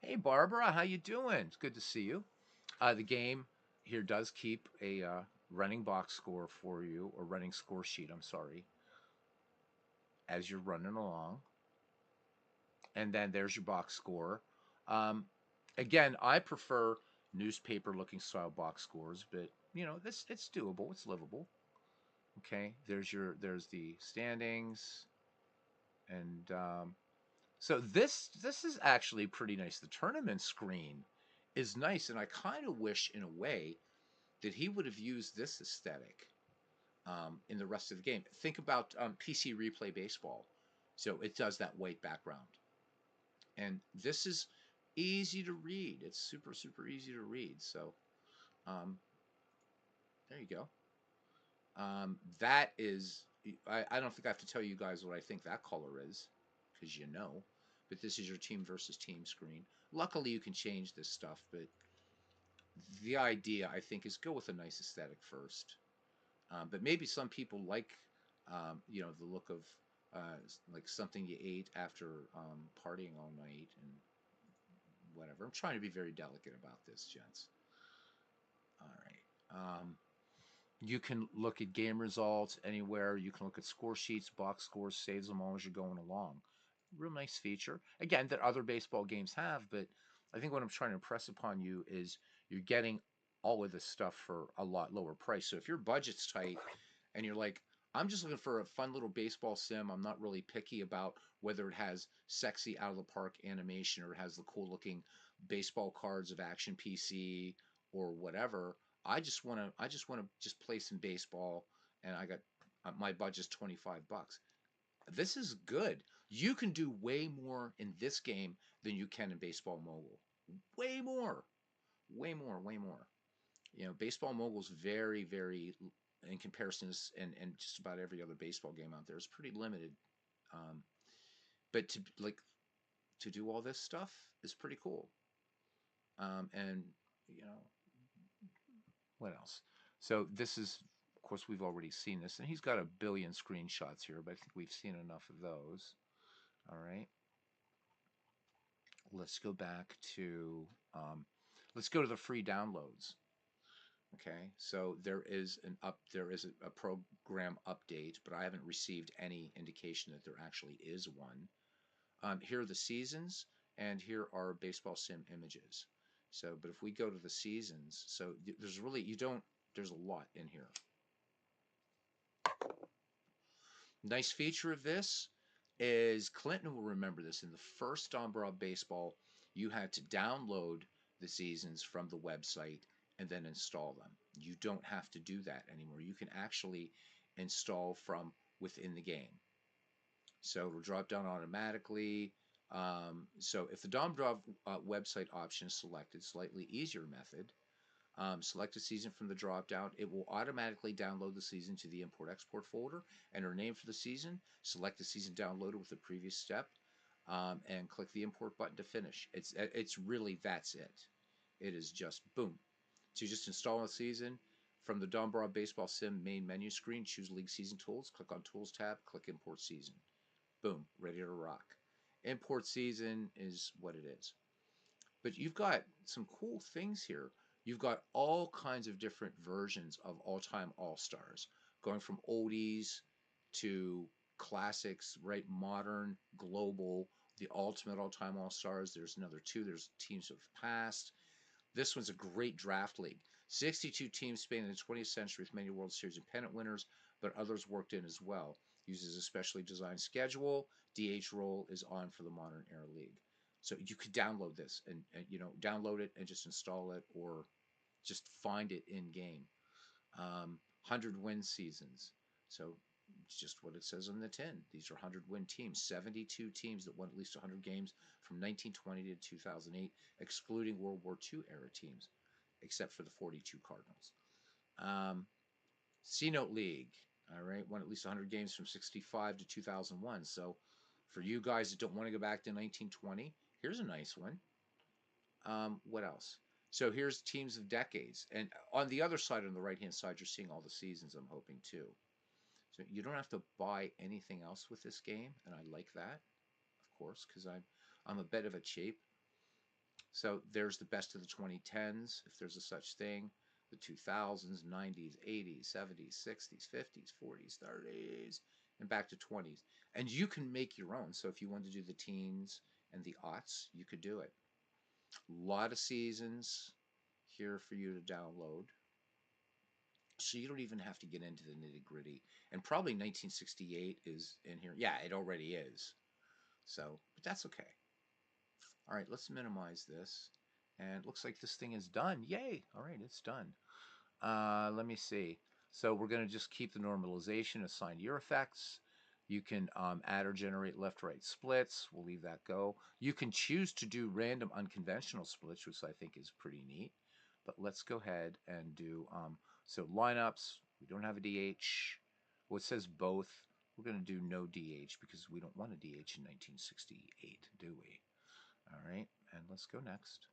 Hey, Barbara, how you doing? It's good to see you. The game here does keep a running box score for you, or running score sheet, I'm sorry, as you're running along. And then there's your box score. Um, Again, I prefer newspaper-looking style box scores, but this it's doable, it's livable. Okay, there's the standings, and so this is actually pretty nice. The tournament screen is nice, and I kind of wish, in a way, that he would have used this aesthetic in the rest of the game. Think about PC Replay Baseball. So it does that white background. And this is easy to read. It's super, super easy to read. So um, there you go. That is, I don't think I have to tell you guys what I think that color is, because you know. But this is your team versus team screen. Luckily, you can change this stuff, but the idea, I think, is go with a nice aesthetic first. But maybe some people like, the look of like something you ate after partying all night and whatever. I'm trying to be very delicate about this, gents. All right. You can look at game results anywhere. You can look at score sheets, box scores, saves them all as you're going along. Real nice feature. Again, that other baseball games have, but I think what I'm trying to impress upon you is you're getting all of this stuff for a lot lower price. So if your budget's tight and you're like, I'm just looking for a fun little baseball sim. I'm not really picky about whether it has sexy out of the park animation or it has the cool looking baseball cards of Action PC or whatever. I just want to just play some baseball, and I got my budget's $25. This is good. You can do way more in this game than you can in Baseball Mogul. Way more, way more, way more. Baseball Mogul's very, very, in comparison to and just about every other baseball game out there, is pretty limited. Um, but to do all this stuff is pretty cool. And you know, what else? So this is, of course, we've already seen this, and he's got a billion screenshots here, but I think we've seen enough of those. All right, let's go back to let's go to the free downloads. Okay, so there is a program update, but I haven't received any indication that there actually is one. Here are the seasons, and here are baseball sim images. So, but if we go to the seasons, so there's really there's a lot in here. Nice feature of this is Clinton will remember this. In the first Dombrov baseball, you had to download the seasons from the website and then install them. You don't have to do that anymore. You can actually install from within the game. So it'll drop down automatically. So if the Dombrov website option is selected, slightly easier method, select a season from the drop-down. It will automatically download the season to the import-export folder. Enter a name for the season. Select the season downloaded with the previous step, and click the import button to finish. It's really, that's it. It is just boom. So you just install a season from the Dombrov Baseball Sim main menu screen. Choose League Season Tools. Click on Tools tab. Click Import Season. Boom, ready to rock. Import season is what it is. But you've got some cool things here. You've got all kinds of different versions of all-time all-stars, going from oldies to classics, right? Modern, global, the ultimate all-time all-stars. There's another two. There's teams of past. This one's a great draft league. 62 teams spanning the 20th century with many World Series and pennant winners, but others worked in as well. Uses a specially designed schedule. DH role is on for the modern era league. So you could download this and download it and just install it, or just find it in game. 100 win seasons. So It's just what it says on the tin. These are 100-win teams, 72 teams that won at least 100 games from 1920 to 2008, excluding World War II era teams, except for the 42 Cardinals. C-Note League, all right, won at least 100 games from 65 to 2001. So for you guys that don't want to go back to 1920, here's a nice one. What else? So here's teams of decades. And on the other side, on the right-hand side, you're seeing all the seasons, I'm hoping, too. So you don't have to buy anything else with this game, and I like that, of course, because I'm a bit of a cheap. So there's the best of the 2010s, if there's a such thing, the 2000s, 90s, 80s, 70s, 60s, 50s, 40s, 30s, and back to 20s. And you can make your own. So if you want to do the teens and the aughts, you could do it. A lot of seasons here for you to download. So you don't even have to get into the nitty gritty. And probably 1968 is in here. Yeah, it already is. So, but that's okay. All right, let's minimize this. And it looks like this thing is done. Yay! All right, it's done. Let me see. So we're going to just keep the normalization, assign your effects. You can add or generate left-right splits. We'll leave that go. You can choose to do random unconventional splits, which I think is pretty neat. But let's go ahead and do, so lineups. We don't have a DH. Well, it says both. We're going to do no DH because we don't want a DH in 1968, do we? All right, and let's go next.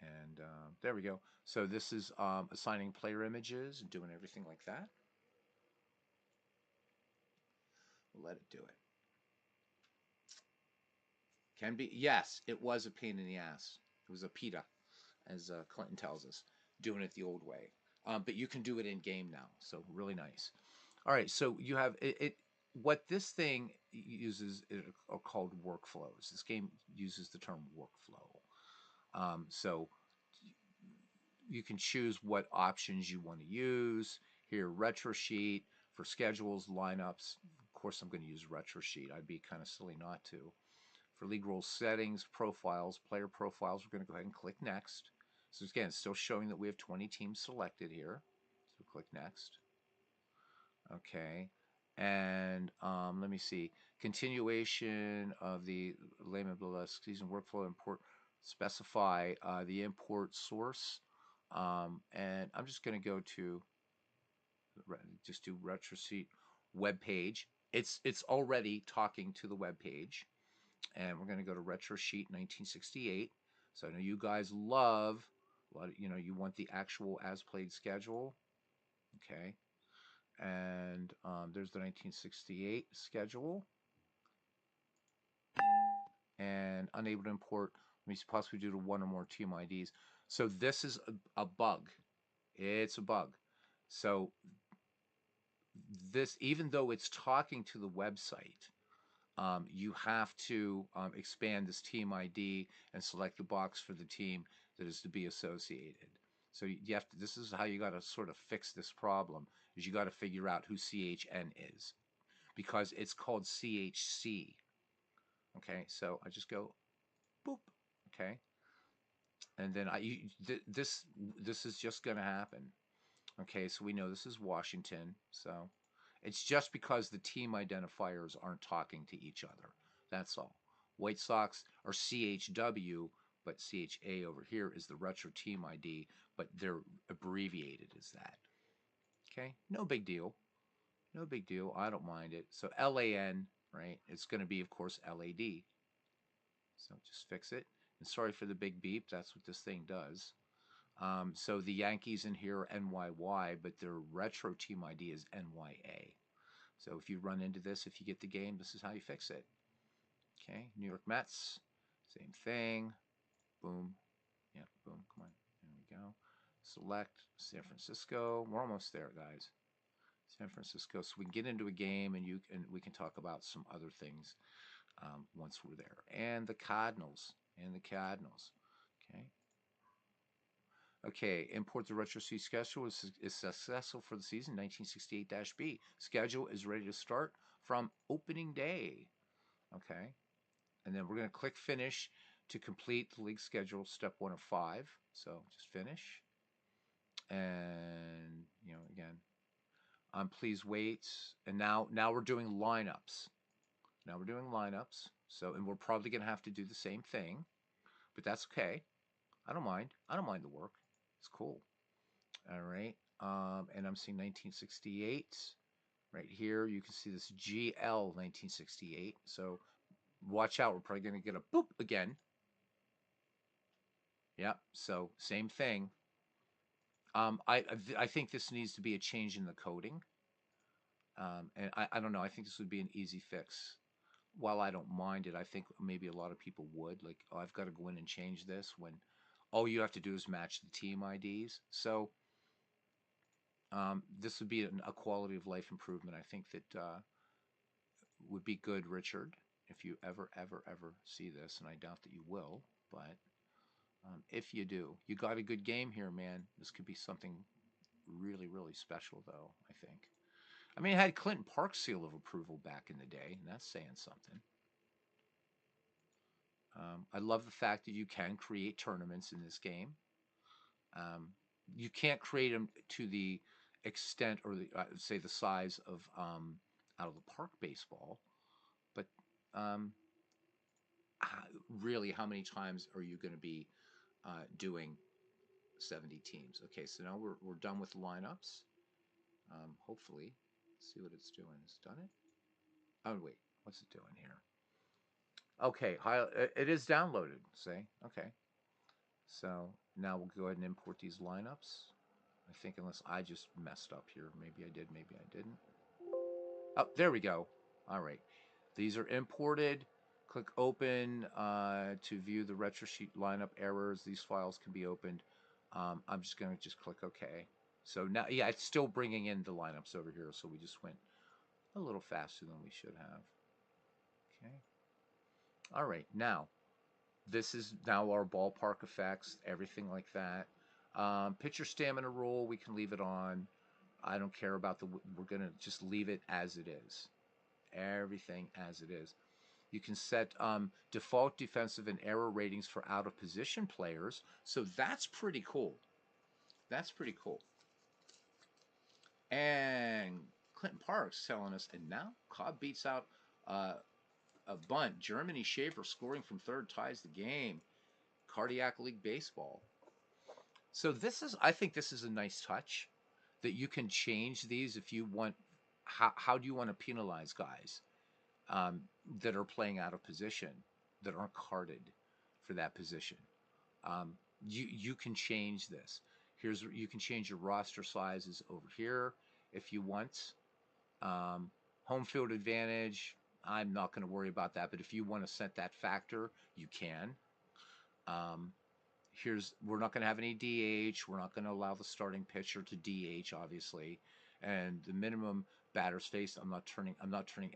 And there we go. So this is assigning player images and doing everything like that. We'll let it do it. Can be, yes, it was a pain in the ass. It was a PETA, as Clinton tells us, doing it the old way. But you can do it in game now, so really nice. All right, so you have it. What this thing uses are called workflows. This game uses the term workflow. So you can choose what options you want to use. Here, retro sheet for schedules, lineups. Of course, I'm going to use retro sheet. I'd be kind of silly not to. For league rules settings, profiles, player profiles, we're going to go ahead and click next. So again, it's still showing that we have 20 teams selected here. So click next. Okay. And let me see. Continuation of the layman season workflow import. Specify the import source. And I'm just going to go to just do retro sheet web page. It's already talking to the web page. And we're going to go to retro sheet 1968. So I know you guys love a lot of, you want the actual as played schedule. Okay. And there's the 1968 schedule. And unable to import, let me possibly do to one or more team IDs. So this is a bug. It's a bug. So this, even though it's talking to the website, you have to expand this team ID and select the box for the team that is to be associated. So you have to, this is how you got to sort of fix this problem, is you got to figure out who CHN is, because it's called CHC. Okay, so I just go boop. Okay, and then this is just going to happen. Okay, so we know this is Washington. So it's just because the team identifiers aren't talking to each other. That's all. White Sox are CHW, but CHA over here is the retro team ID, but they're abbreviated as that. Okay, no big deal. No big deal. I don't mind it. So LAN, right? It's going to be, of course, LAD. So just fix it. And sorry for the big beep. That's what this thing does. So the Yankees in here are NYY, but their retro team ID is NYA. So if you run into this, if you get the game, this is how you fix it. Okay, New York Mets, same thing. Boom. Yeah, boom. Come on. There we go. Select San Francisco. We're almost there, guys. San Francisco. So we can get into a game, and we can talk about some other things once we're there. And the Cardinals. Okay. Okay, import the retro C schedule is successful for the season 1968-B. Schedule is ready to start from opening day. Okay, and then we're going to click finish to complete the league schedule, step 1 of 5. So just finish. And, again, Please wait. And now we're doing lineups. Now we're doing lineups. So, and we're probably going to have to do the same thing, but that's okay. I don't mind. I don't mind the work. It's cool. All right. And I'm seeing 1968 right here. You can see this GL 1968. So watch out. We're probably going to get a boop again. Yep. So same thing. I think this needs to be a change in the coding. And I don't know. I think this would be an easy fix. While I don't mind it, I think maybe a lot of people would. Like, oh, I've got to go in and change this when all you have to do is match the team IDs. So this would be a quality of life improvement. I think that would be good, Richard, if you ever see this, and I doubt that you will. But if you do, you got a good game here, man. This could be something really special, though. I think. I mean, it had Clinton Park's seal of approval back in the day, and that's saying something. I love the fact that you can create tournaments in this game. Um, you can't create them to the extent or say the size of out of the park baseball, but um, really, how many times are you going to be doing 70 teams? Okay, so now we're done with the lineups. Hopefully, let's see what it's doing. It's done it. Oh wait, what's it doing here? Okay, it is downloaded. Say okay. So now we'll go ahead and import these lineups. I think unless I just messed up here. Maybe I did, maybe I didn't. Oh, there we go. All right. These are imported. Click open to view the retro sheet lineup errors. These files can be opened. I'm just going to just click OK. So now, yeah, it's still bringing in the lineups over here. So we just went a little faster than we should have. Okay. All right. Now, this is now our ballpark effects, everything like that. Pitcher stamina rule, we can leave it on. I don't care about the, we're going to just leave it as it is. Everything as it is. You can set default defensive and error ratings for out of position players. So that's pretty cool. That's pretty cool. And Clinton Parks telling us, and now Cobb beats out uh, a bunt. Germany Schaefer scoring from third ties the game. Cardiac League Baseball. So this is, I think this is a nice touch that you can change these if you want. How do you want to penalize guys um, that are playing out of position, that aren't carded for that position? You can change this. You can change your roster sizes over here if you want. Um, Home field advantage. I'm not going to worry about that, but if you want to set that factor, you can. Um, we're not going to have any DH. We're not going to allow the starting pitcher to DH, obviously, and the minimum batters faced. I'm not turning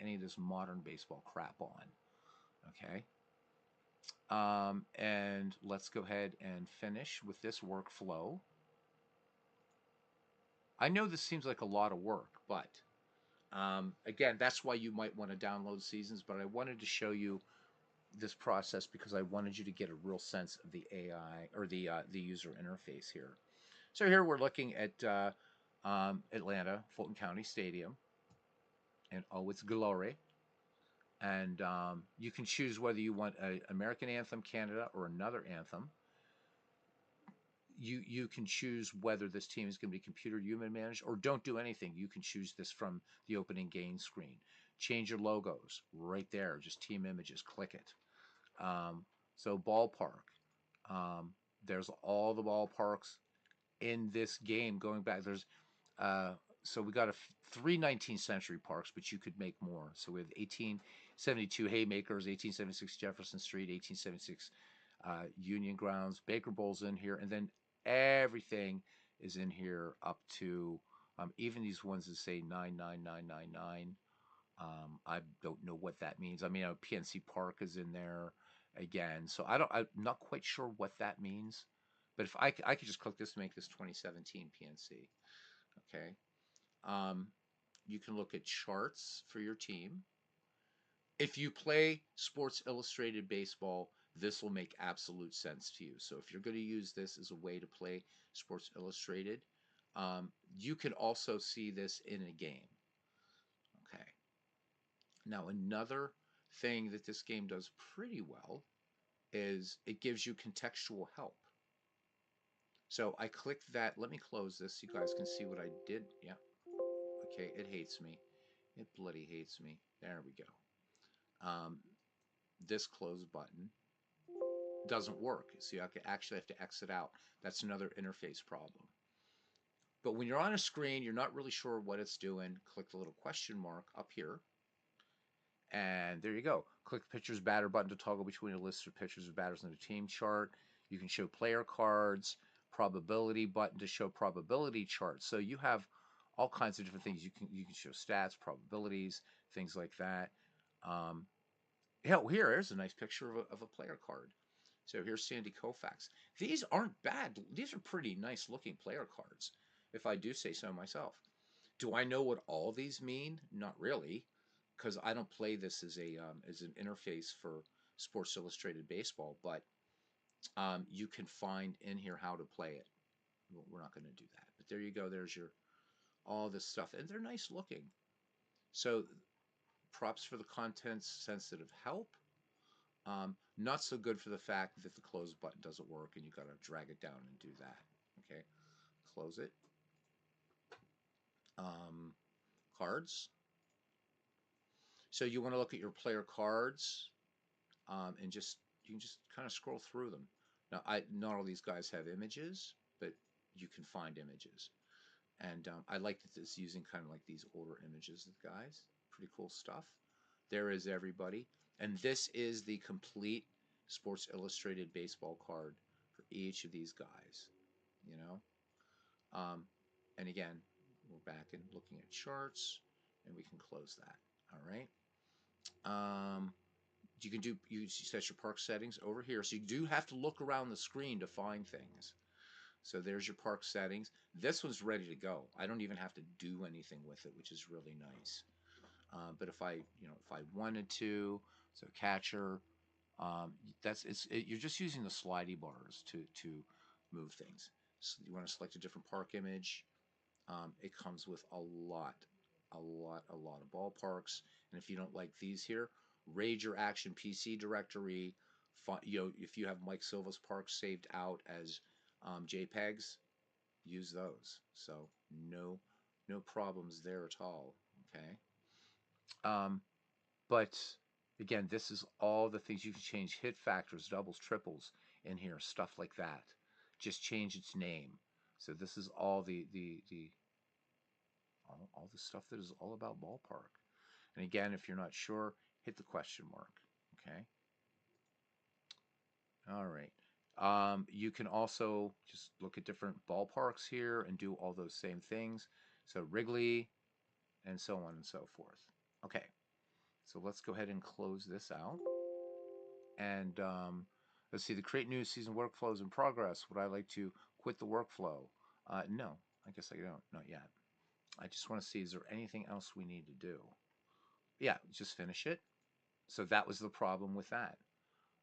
any of this modern baseball crap on. Okay. And let's go ahead and finish with this workflow. I know this seems like a lot of work, but again, that's why you might want to download seasons. But I wanted to show you this process because I wanted you to get a real sense of the AI or the user interface here. So here we're looking at Atlanta, Fulton County Stadium, and oh, its glory. And you can choose whether you want an American anthem, Canada, or another anthem. You can choose whether this team is going to be computer human managed or don't do anything. You can choose this from the opening game screen. Change your logos right there. Just team images. Click it. So ballpark. There's all the ballparks in this game going back. There's so we got three 19th century parks, but you could make more. So we have 1872 Haymakers, 1876 Jefferson Street, 1876 Union Grounds, Baker Bowl's in here, and then everything is in here up to even these ones that say 99999. I don't know what that means. I mean, PNC Park is in there again, so I'm not quite sure what that means. But if I could just click this to make this 2017 PNC. Okay. Um, you can look at charts for your team. If you play Sports Illustrated Baseball, this will make absolute sense to you. So if you're going to use this as a way to play Sports Illustrated, You can also see this in a game. Okay. Now, another thing that this game does pretty well is it gives you contextual help. So I clicked that. Let me close this so you guys can see what I did. Yeah. Okay. It hates me. It bloody hates me. There we go. Um, this close button doesn't work. So you actually have to exit out. That's another interface problem. But when you're on a screen, you're not really sure what it's doing. Click the little question mark up here. And there you go. Click the pitcher's batter button to toggle between a list of pitchers and batters on the team chart. You can show player cards, probability button to show probability charts. So you have all kinds of different things. You can show stats, probabilities, things like that. Um, Hell, here's a nice picture of a player card. So here's Sandy Koufax. These aren't bad. These are pretty nice looking player cards, if I do say so myself. Do I know what all these mean? Not really, because I don't play this as an interface for Sports Illustrated Baseball. But you can find in here how to play it. We're not going to do that. But there you go. There's your all this stuff, and they're nice looking. So props for the content sensitive help. Not so good for the fact that the close button doesn't work and you got to drag it down and do that. Okay, close it. Um, Cards. So you want to look at your player cards and just you can just kind of scroll through them. Now, not all these guys have images, but you can find images. And I like that this using kind of like these older images of guys. Pretty cool stuff. There is everybody. And this is the complete Sports Illustrated baseball card for each of these guys, you know? Um, and again, we're back and looking at charts, and we can close that. All right. Um, you set your park settings over here. So you do have to look around the screen to find things. So there's your park settings. This one's ready to go. I don't even have to do anything with it, which is really nice. But if I wanted to, so catcher, you're just using the slidey bars to move things. So you want to select a different park image. It comes with a lot of ballparks. And if you don't like these here, raid your action PC directory. If you have Mike Silva's parks saved out as JPEGs, use those. So no problems there at all. Okay. Um, but again, this is all the things you can change: hit factors, doubles, triples in here, stuff like that. Just change its name. So this is all all the stuff that is all about ballpark. And again, if you're not sure, hit the question mark. Okay. All right. You can also just look at different ballparks here and do all those same things. So Wrigley and so on and so forth. Okay. So let's go ahead and close this out. And let's see, the create new season workflows in progress. Would I like to quit the workflow? No, I guess I don't. Not yet. I just want to see, is there anything else we need to do? Yeah, just finish it. So that was the problem with that.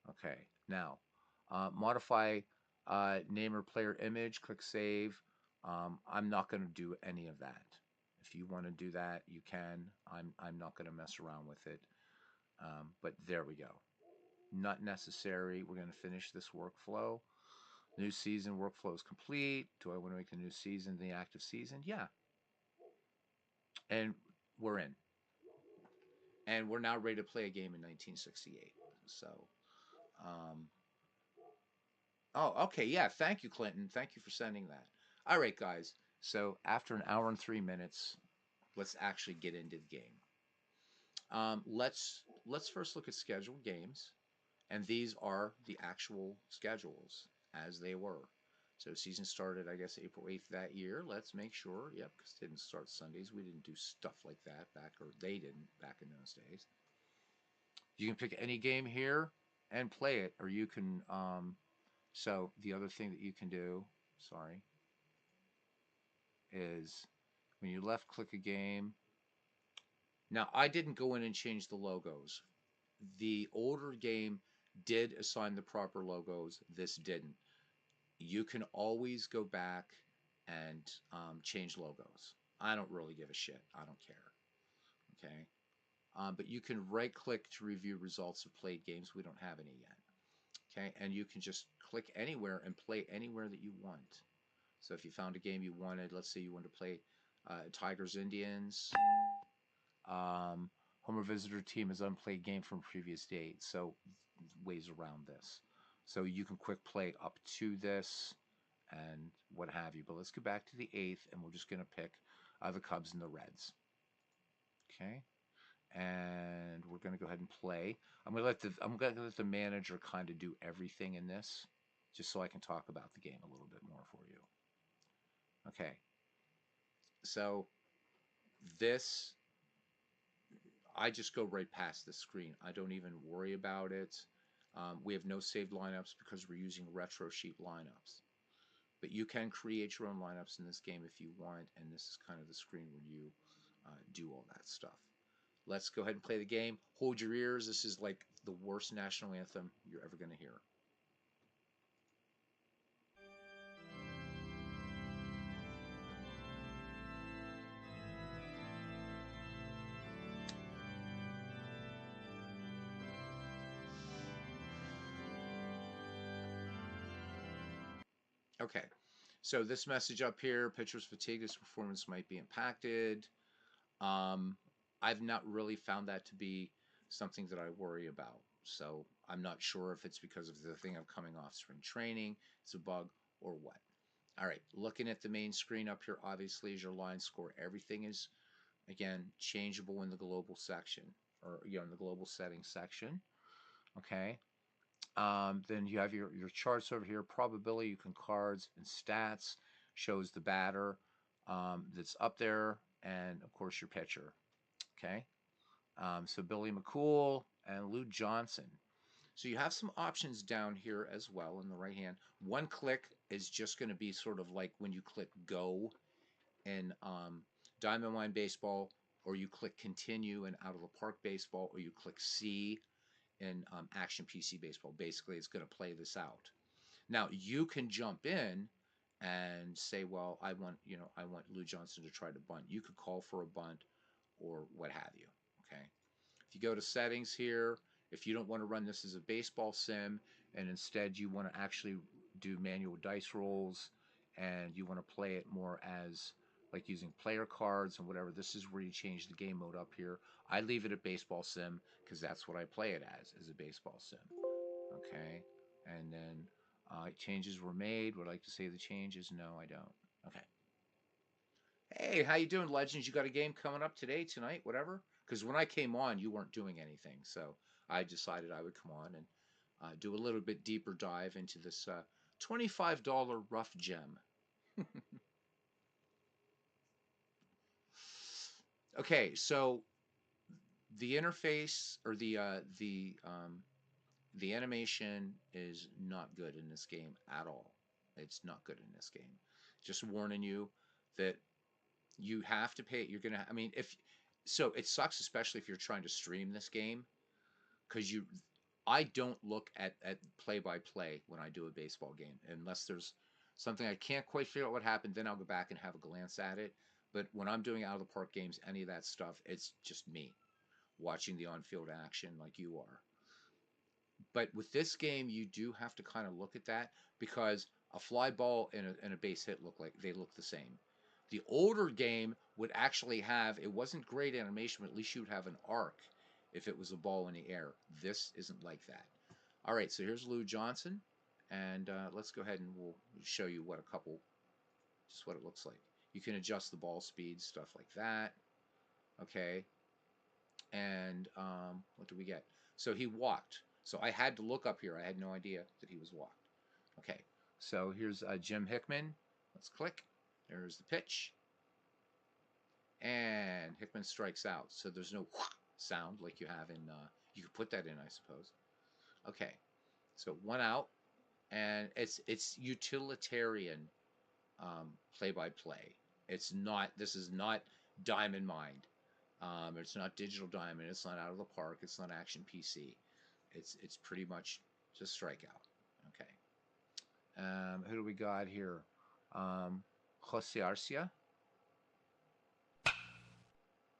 Okay, now modify name or player image, click save. I'm not going to do any of that. If you want to do that, you can. I'm not going to mess around with it. But there we go. Not necessary. We're going to finish this workflow. New season workflow is complete. Do I want to make the new season the active season? Yeah. And we're in. And we're now ready to play a game in 1968. So, um, oh, okay. Yeah. Thank you, Clinton. Thank you for sending that. All right, guys. So after an hour and 3 minutes, let's actually get into the game. Let's first look at scheduled games. And these are the actual schedules as they were. So season started, I guess, April 8th that year. Let's make sure. Yep, because it didn't start Sundays. We didn't do stuff like that back, or they didn't back in those days. You can pick any game here and play it, or you can. So the other thing that you can do, sorry, is when you left click a game. Now I didn't go in and change the logos. The older game did assign the proper logos. This didn't. You can always go back and change logos. I don't really give a shit. I don't care. Okay. But you can right click to review results of played games. We don't have any yet. Okay. And you can just click anywhere and play anywhere that you want. So if you found a game you wanted, let's say you wanted to play Tigers Indians, home or visitor team has unplayed game from previous date. So ways around this. So you can quick play up to this and what have you. But let's go back to the 8th, and we're just going to pick the Cubs and the Reds. Okay. And we're going to go ahead and play. I'm going to let the manager kind of do everything in this, just so I can talk about the game a little bit more for you. Okay. So this, I just go right past the screen. I don't even worry about it. We have no saved lineups because we're using retro sheet lineups. But you can create your own lineups in this game if you want, and this is kind of the screen where you do all that stuff. Let's go ahead and play the game. Hold your ears. This is like the worst national anthem you're ever going to hear. Okay, so this message up here, pitcher's fatigue, this performance might be impacted. Um, I've not really found that to be something that I worry about. So I'm not sure if it's because of the thing of coming off spring training, it's a bug, or what. All right, looking at the main screen up here, obviously, is your line score. Everything is, again, changeable in the global section, or in the global settings section. Okay. Then you have your charts over here. Probability, you can cards and stats shows the batter that's up there, and of course your pitcher. Okay. So Billy McCool and Lou Johnson. So you have some options down here as well in the right hand. One click is just going to be sort of like when you click go in Diamond Line Baseball, or you click continue in Out of the Park Baseball, or you click C in Action PC Baseball. Basically, it's going to play this out. Now you can jump in and say, well, I want Lou Johnson to try to bunt. You could call for a bunt or what have you. Okay. If you go to settings here, if you don't want to run this as a baseball sim and instead you want to actually do manual dice rolls and you want to play it more as like using player cards and whatever, this is where you change the game mode up here. I leave it at baseball sim because that's what I play it as a baseball sim. Okay. And then changes were made. Would I like to say the changes? No, I don't. Okay. Hey, how you doing, Legends? You got a game coming up today, tonight, whatever? Because when I came on, you weren't doing anything, so I decided I would come on and do a little bit deeper dive into this $25 rough gem. Okay, so the interface or the animation is not good in this game at all. It's not good in this game. Just warning you that you have to pay. You're gonna. I mean, if so, it sucks, especially if you're trying to stream this game, because you. I don't look at play by play when I do a baseball game unless there's something I can't quite figure out what happened. Then I'll go back and have a glance at it. But when I'm doing out of the park games, any of that stuff, it's just me watching the on field action like you are. But with this game, you do have to kind of look at that because a fly ball and a base hit look the same. The older game would actually have, it wasn't great animation, but at least you would have an arc if it was a ball in the air. This isn't like that. All right, so here's Lou Johnson, and let's go ahead and we'll show you just what it looks like. You can adjust the ball speed, stuff like that. Okay, and what do we get? So he walked. So I had to look up here. I had no idea that he was walked. Okay, so here's Jim Hickman. Let's click. There's the pitch. And Hickman strikes out. So there's no sound like you have in, you could put that in, I suppose. Okay, so one out. And it's utilitarian play-by-play. It's not, this is not Diamond Mind. It's not Digital Diamond. It's not Out of the Park. It's not Action PC. It's pretty much just strikeout. Okay. Who do we got here? Jose Arcia.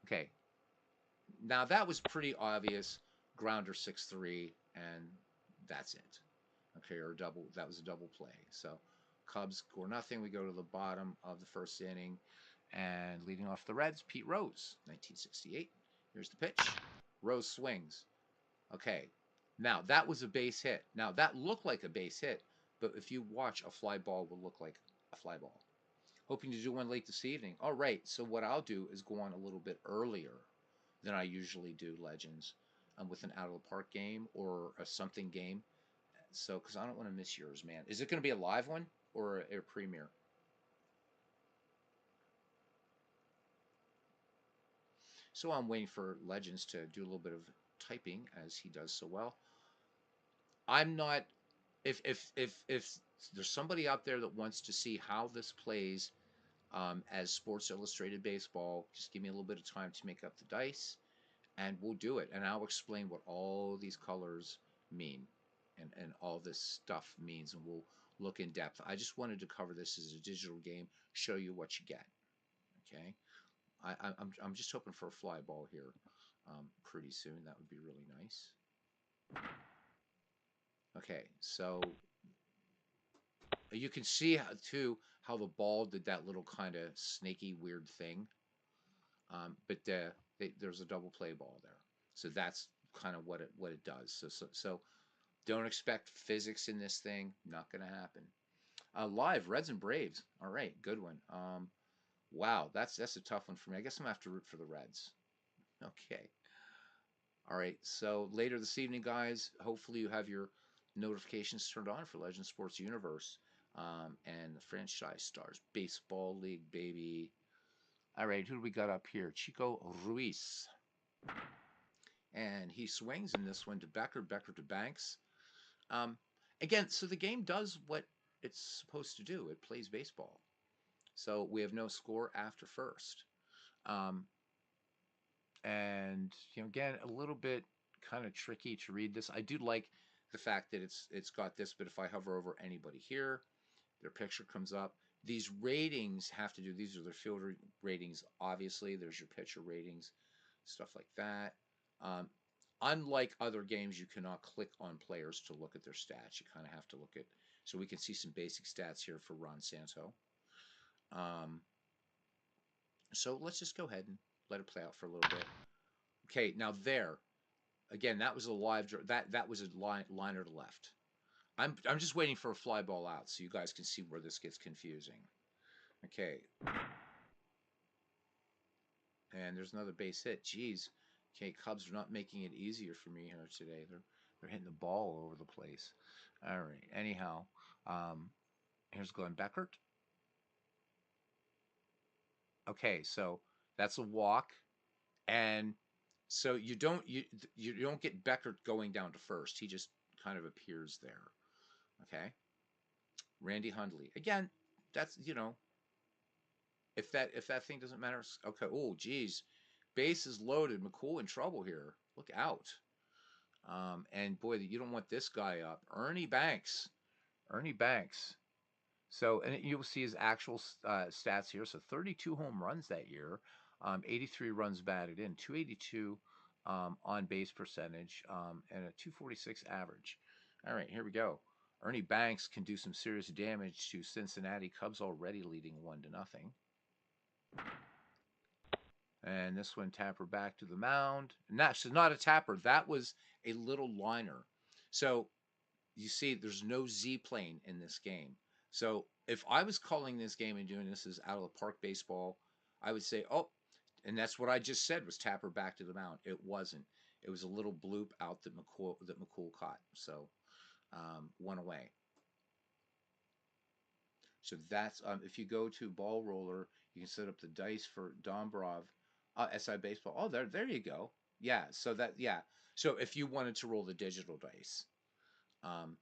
Okay. Now that was pretty obvious. Grounder 6-3, and that's it. Okay, or double. That was a double play. So Cubs score nothing. We go to the bottom of the first inning, and leading off the Reds, Pete Rose, 1968. Here's the pitch. Rose swings. Okay, now that was a base hit. Now that looked like a base hit, but if you watch, a fly ball will look like a fly ball. Hoping to do one late this evening. All right, so what I'll do is go on a little bit earlier than I usually do Legends, with an out of the park game or a something game. So, because I don't want to miss yours, man. Is it going to be a live one or a premiere? So I'm waiting for Legends to do a little bit of typing as he does so well. I'm not. If there's somebody out there that wants to see how this plays as Sports Illustrated Baseball, just give me a little bit of time to make up the dice, and we'll do it. And I'll explain what all these colors mean and all this stuff means, and we'll look in depth. I just wanted to cover this as a digital game, show you what you get. Okay, I'm just hoping for a fly ball here pretty soon. That would be really nice. Okay, so you can see too how the ball did that little kind of snaky weird thing, but there's a double play ball there, so that's kind of what it does. So don't expect physics in this thing. Not going to happen. Live Reds and Braves. All right, good one. Wow, that's a tough one for me. I guess I'm gonna have to root for the Reds. Okay. All right. So later this evening, guys, hopefully you have your notifications turned on for Legend Sports Universe, and the franchise stars baseball league, baby. All right, who do we got up here? Chico Ruiz, and he swings in this one to Becker, Becker to Banks. Um, Again, so the game does what it's supposed to do. It plays baseball. So we have no score after first. Um, and again, a little bit kind of tricky to read this. I do like the fact that it's got this, but if I hover over anybody here, their picture comes up. These ratings have to do. These are their fielder ratings. Obviously, there's your pitcher ratings, stuff like that. Um, Unlike other games, you cannot click on players to look at their stats. You kind of have to look at. So we can see some basic stats here for Ron Santo. Um, so let's just go ahead and let it play out for a little bit. Okay, now there, again, that was a live that was a liner to left. I'm just waiting for a fly ball out so you guys can see where this gets confusing. Okay, and there's another base hit. Jeez. Okay, Cubs are not making it easier for me here today. They're hitting the ball all over the place. All right. Anyhow, um, here's Glenn Beckert. Okay, so that's a walk, and so you don't get Beckert going down to first. He just kind of appears there. Okay, Randy Hundley again. That's if that thing doesn't matter. Okay. Oh, geez, base is loaded. McCool in trouble here. Look out. And boy, you don't want this guy up. Ernie Banks. Ernie Banks. So, and you'll see his actual stats here. So, 32 home runs that year, 83 runs batted in, 282 on base percentage, and a 246 average. All right, here we go. Ernie Banks can do some serious damage to Cincinnati Cubs already leading 1-0. And this one tapper back to the mound. And that's not a tapper. That was a little liner. So you see, there's no Z plane in this game. So if I was calling this game and doing this as out of the park baseball, I would say, oh, and that's what I just said was tapper back to the mound. It wasn't. It was a little bloop out that McCool caught. So one away. So that's if you go to Ball Roller, you can set up the dice for Dombrov, SI Baseball. Oh, there you go. Yeah. So yeah. So if you wanted to roll the digital dice, um,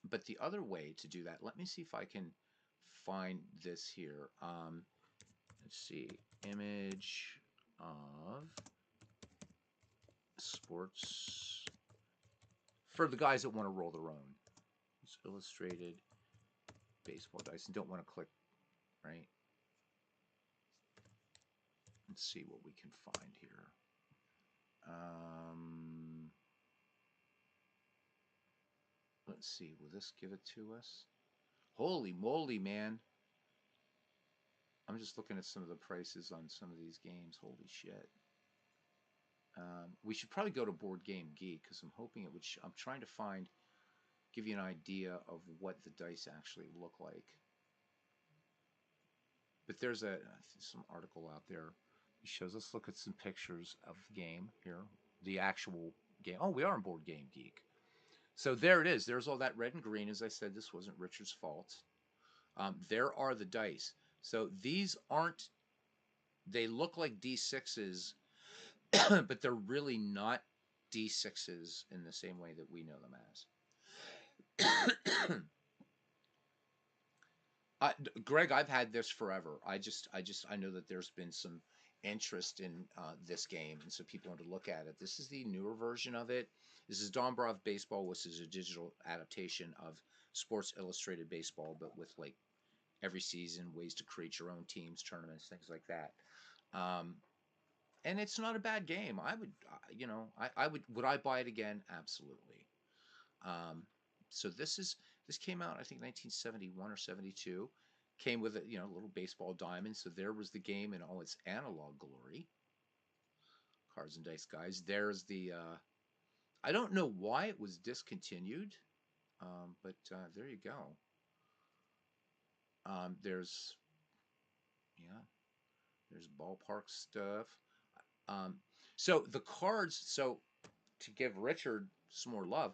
but the other way to do that, let me see if I can find this here. Let's see, image of sports for the guys that want to roll their own. It's illustrated baseball dice and don't want to click, right? Let's see what we can find here. Um, let's see. Will this give it to us? Holy moly, man! I'm just looking at some of the prices on some of these games. Holy shit! We should probably go to Board Game Geek because I'm hoping it would. I'm trying to find, give you an idea of what the dice actually look like. But there's some article out there. It shows. Let's look at some pictures of the game here. The actual game. Oh, we are on Board Game Geek. So there it is. There's all that red and green. As I said, this wasn't Richard's fault. There are the dice. So these aren't. They look like D6s, but they're really not D6s in the same way that we know them as. Greg, I've had this forever. I know that there's been some interest in this game, and so people want to look at it. This is the newer version of it. This is Dombrov Baseball, which is a digital adaptation of Sports Illustrated Baseball, but with like every season ways to create your own teams, tournaments, things like that. Um, and it's not a bad game. I would, I would I buy it again? Absolutely. Um, so this came out I think 1971 or 72. Came with a little baseball diamond. So there was the game in all its analog glory. Cards and Dice guys. There's the. I don't know why it was discontinued, but there you go. There's yeah, there's ballpark stuff. Um, so the cards. So to give Richard some more love,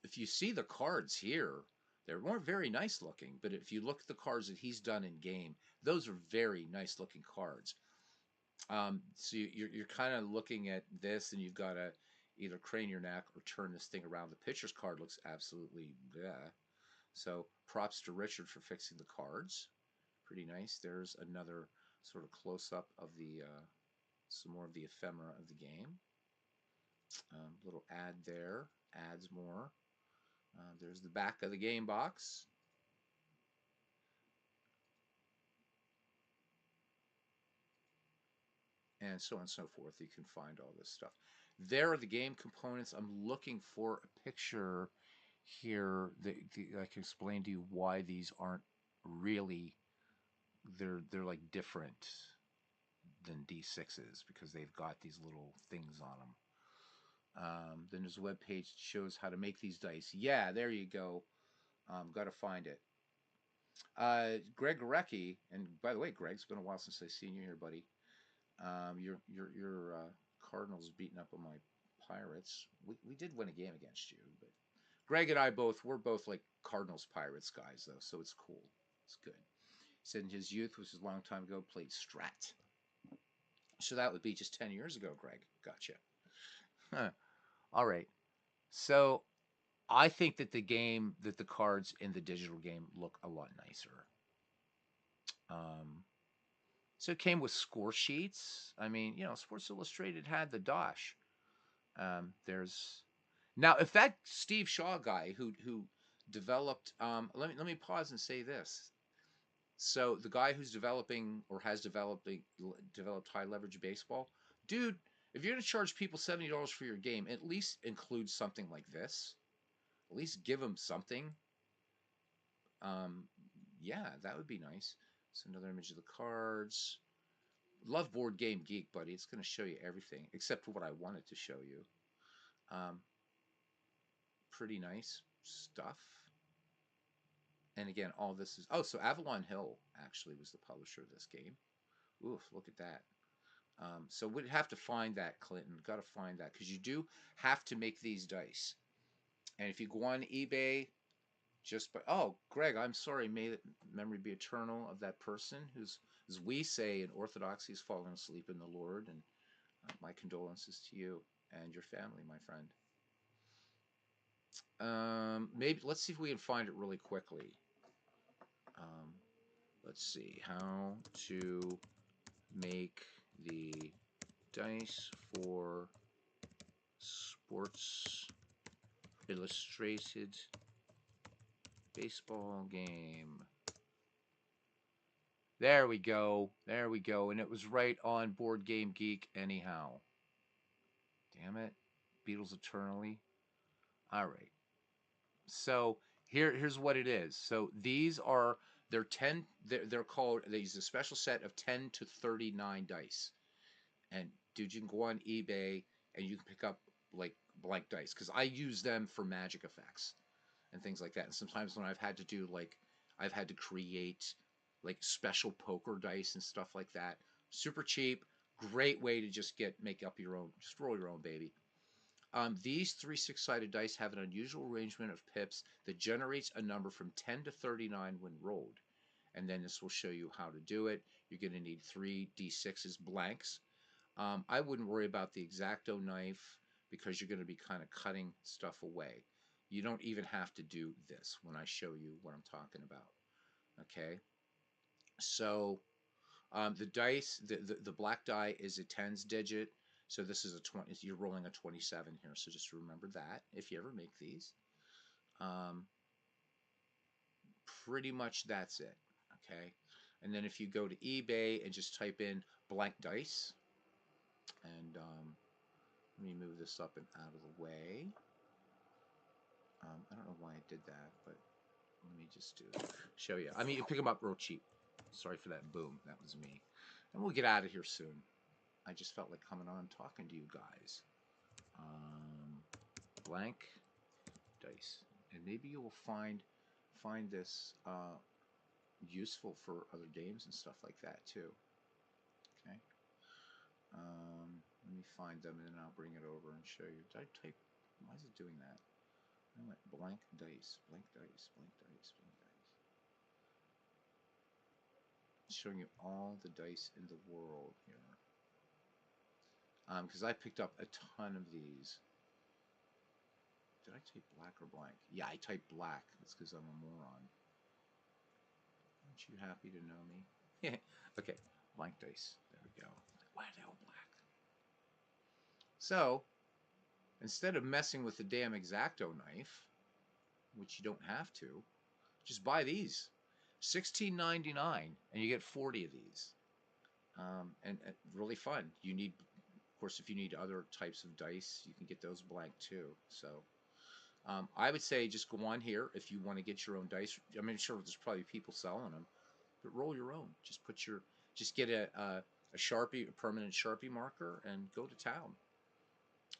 if you see the cards here, they weren't very nice looking. But if you look at the cards that he's done in game, those are very nice looking cards. So you're kind of looking at this, and you've got to either crane your neck or turn this thing around. The pitcher's card looks absolutely bleh. So props to Richard for fixing the cards. Pretty nice. There's another sort of close up of the some more of the ephemera of the game. Little ad there adds more. There's the back of the game box. And so on and so forth. You can find all this stuff. There are the game components. I'm looking for a picture here that I can explain to you why these aren't really they're like different than D6s because they've got these little things on them. Then there's a web page that shows how to make these dice. Yeah, there you go. Got to find it. Greg Gorecki, and by the way, Greg, it's been a while since I've seen you here, buddy. Your Cardinals beating up on my Pirates. We did win a game against you, but Greg and I we're both like Cardinals Pirates guys though, so it's cool. It's good. He said in his youth, which was a long time ago, played Strat. So that would be just 10 years ago, Greg. Gotcha. Huh. All right. So I think that the cards in the digital game look a lot nicer. Um, so it came with score sheets. I mean, Sports Illustrated had the Dosh. There's now if that Steve Shaw guy who developed. Let me pause and say this. So the guy who's developing or has developed high leverage baseball, dude. If you're gonna charge people $70 for your game, at least include something like this. At least give them something. Um, yeah, that would be nice. So another image of the cards. Love Board Game Geek, buddy. It's going to show you everything except for what I wanted to show you. Um, pretty nice stuff. And again, all this is so Avalon Hill actually was the publisher of this game. Oof, look at that. So we'd have to find that, Clinton. Got to find that because you do have to make these dice. And if you go on eBay, just by Greg, I'm sorry. May memory be eternal of that person who's, as we say in Orthodoxy, has fallen asleep in the Lord. And my condolences to you and your family, my friend. Maybe let's see if we can find it really quickly. Um, let's see how to make the dice for Sports Illustrated baseball game. There we go. There we go. And it was right on Board Game Geek anyhow. Damn it. Beatles Eternally. All right. So here's what it is. So these are they're 10 they're called they use a special set of 10 to 39 dice. And dude, you can go on eBay and you can pick up like blank dice cuz I use them for magic effects and things like that. And sometimes when I've had to create like special poker dice and stuff like that. Super cheap, great way to just make up your own, just roll your own baby. These three six-sided dice have an unusual arrangement of pips that generates a number from 10 to 39 when rolled. And then this will show you how to do it. You're going to need three D6s blanks. I wouldn't worry about the X-Acto knife because you're going to be kind of cutting stuff away. You don't even have to do this when I show you what I'm talking about. Okay, so the dice, the black die is a tens digit. So this is a 20. You're rolling a 27 here. So just remember that if you ever make these. Um, Pretty much that's it. Okay, and then if you go to eBay and just type in blank dice, and let me move this up and out of the way. I don't know why I did that, but let me just show you. I mean, you pick them up real cheap. Sorry for that boom. That was me. And we'll get out of here soon. I just felt like coming on talking to you guys. Blank dice, and maybe you will find this useful for other games and stuff like that too. Okay. Let me find them and then I'll bring it over and show you. Did I type? Why is it doing that? I went blank dice, blank dice, blank dice, blank dice. It's showing you all the dice in the world here. Because I picked up a ton of these. Did I type black or blank? Yeah, I typed black. That's because I'm a moron. Aren't you happy to know me? Okay, blank dice. There we go. Why are they all black? So, instead of messing with the damn X-Acto knife, which you don't have to, just buy these. $16.99, and you get 40 of these. And really fun. You need, of course, if you need other types of dice, you can get those blank too. So I would say just go on here if you want to get your own dice. I mean, sure, there's probably people selling them, but roll your own. Just get a Sharpie, a permanent Sharpie marker, and go to town.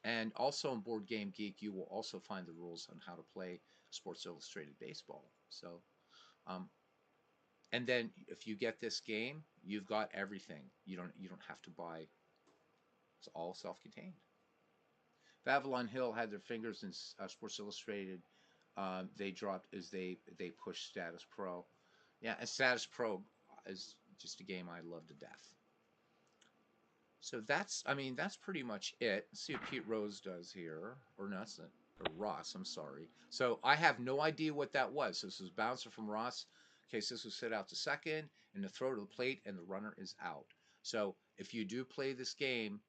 And also on Board Game Geek, you will also find the rules on how to play Sports Illustrated Baseball. So, and then if you get this game, you've got everything. You don't have to buy. It's all self-contained. If Avalon Hill had their fingers in Sports Illustrated, they dropped as they pushed Status Pro. Yeah, and Status Pro is just a game I love to death. So that's pretty much it. Let's see what Pete Rose does here, or not, or Ross. I'm sorry. So I have no idea what that was. So this was bouncer from Ross. Okay, so this was set out to second, and the throw to the plate, and the runner is out. So if you do play this game,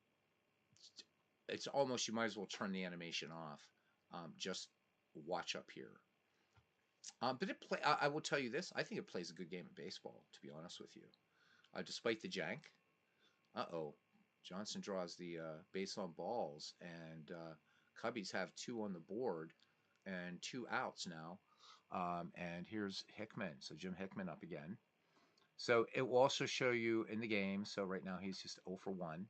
it's almost you might as well turn the animation off. Just watch up here. But I will tell you this. I think it plays a good game of baseball. To be honest with you, despite the jank. Uh-oh. Johnson draws the base on balls, and Cubbies have two on the board and two outs now. And here's Hickman. So Jim Hickman up again. So it will also show you in the game. So right now he's just 0 for 1.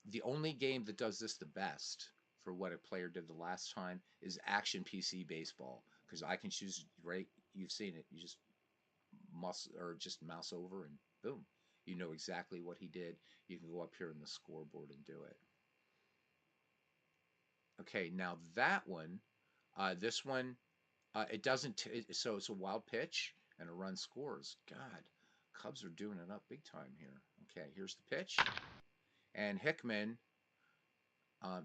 The only game that does this the best for what a player did the last time is Action PC Baseball, because I can choose, right? You've seen it. You just mouse over and boom. You know exactly what he did. You can go up here in the scoreboard and do it. Okay, now that one, this one, it doesn't. So it's a wild pitch and a run scores. God, Cubs are doing it up big time here. Okay, here's the pitch, and Hickman.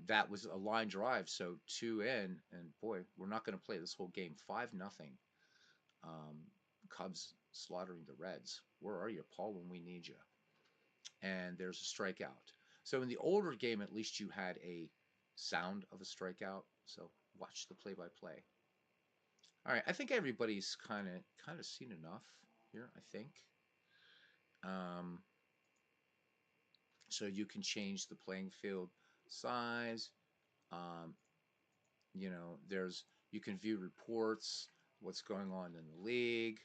That was a line drive, so 2 in, and boy, we're not going to play this whole game. 5-0. Cubs slaughtering the Reds. Where are you, Paul, when we need you? And there's a strikeout. So in the older game, at least you had a sound of a strikeout. So watch the play-by-play. All right, I think everybody's kind of seen enough here, I think. Um, so you can change the playing field size. Um, there's you can view reports, what's going on in the league.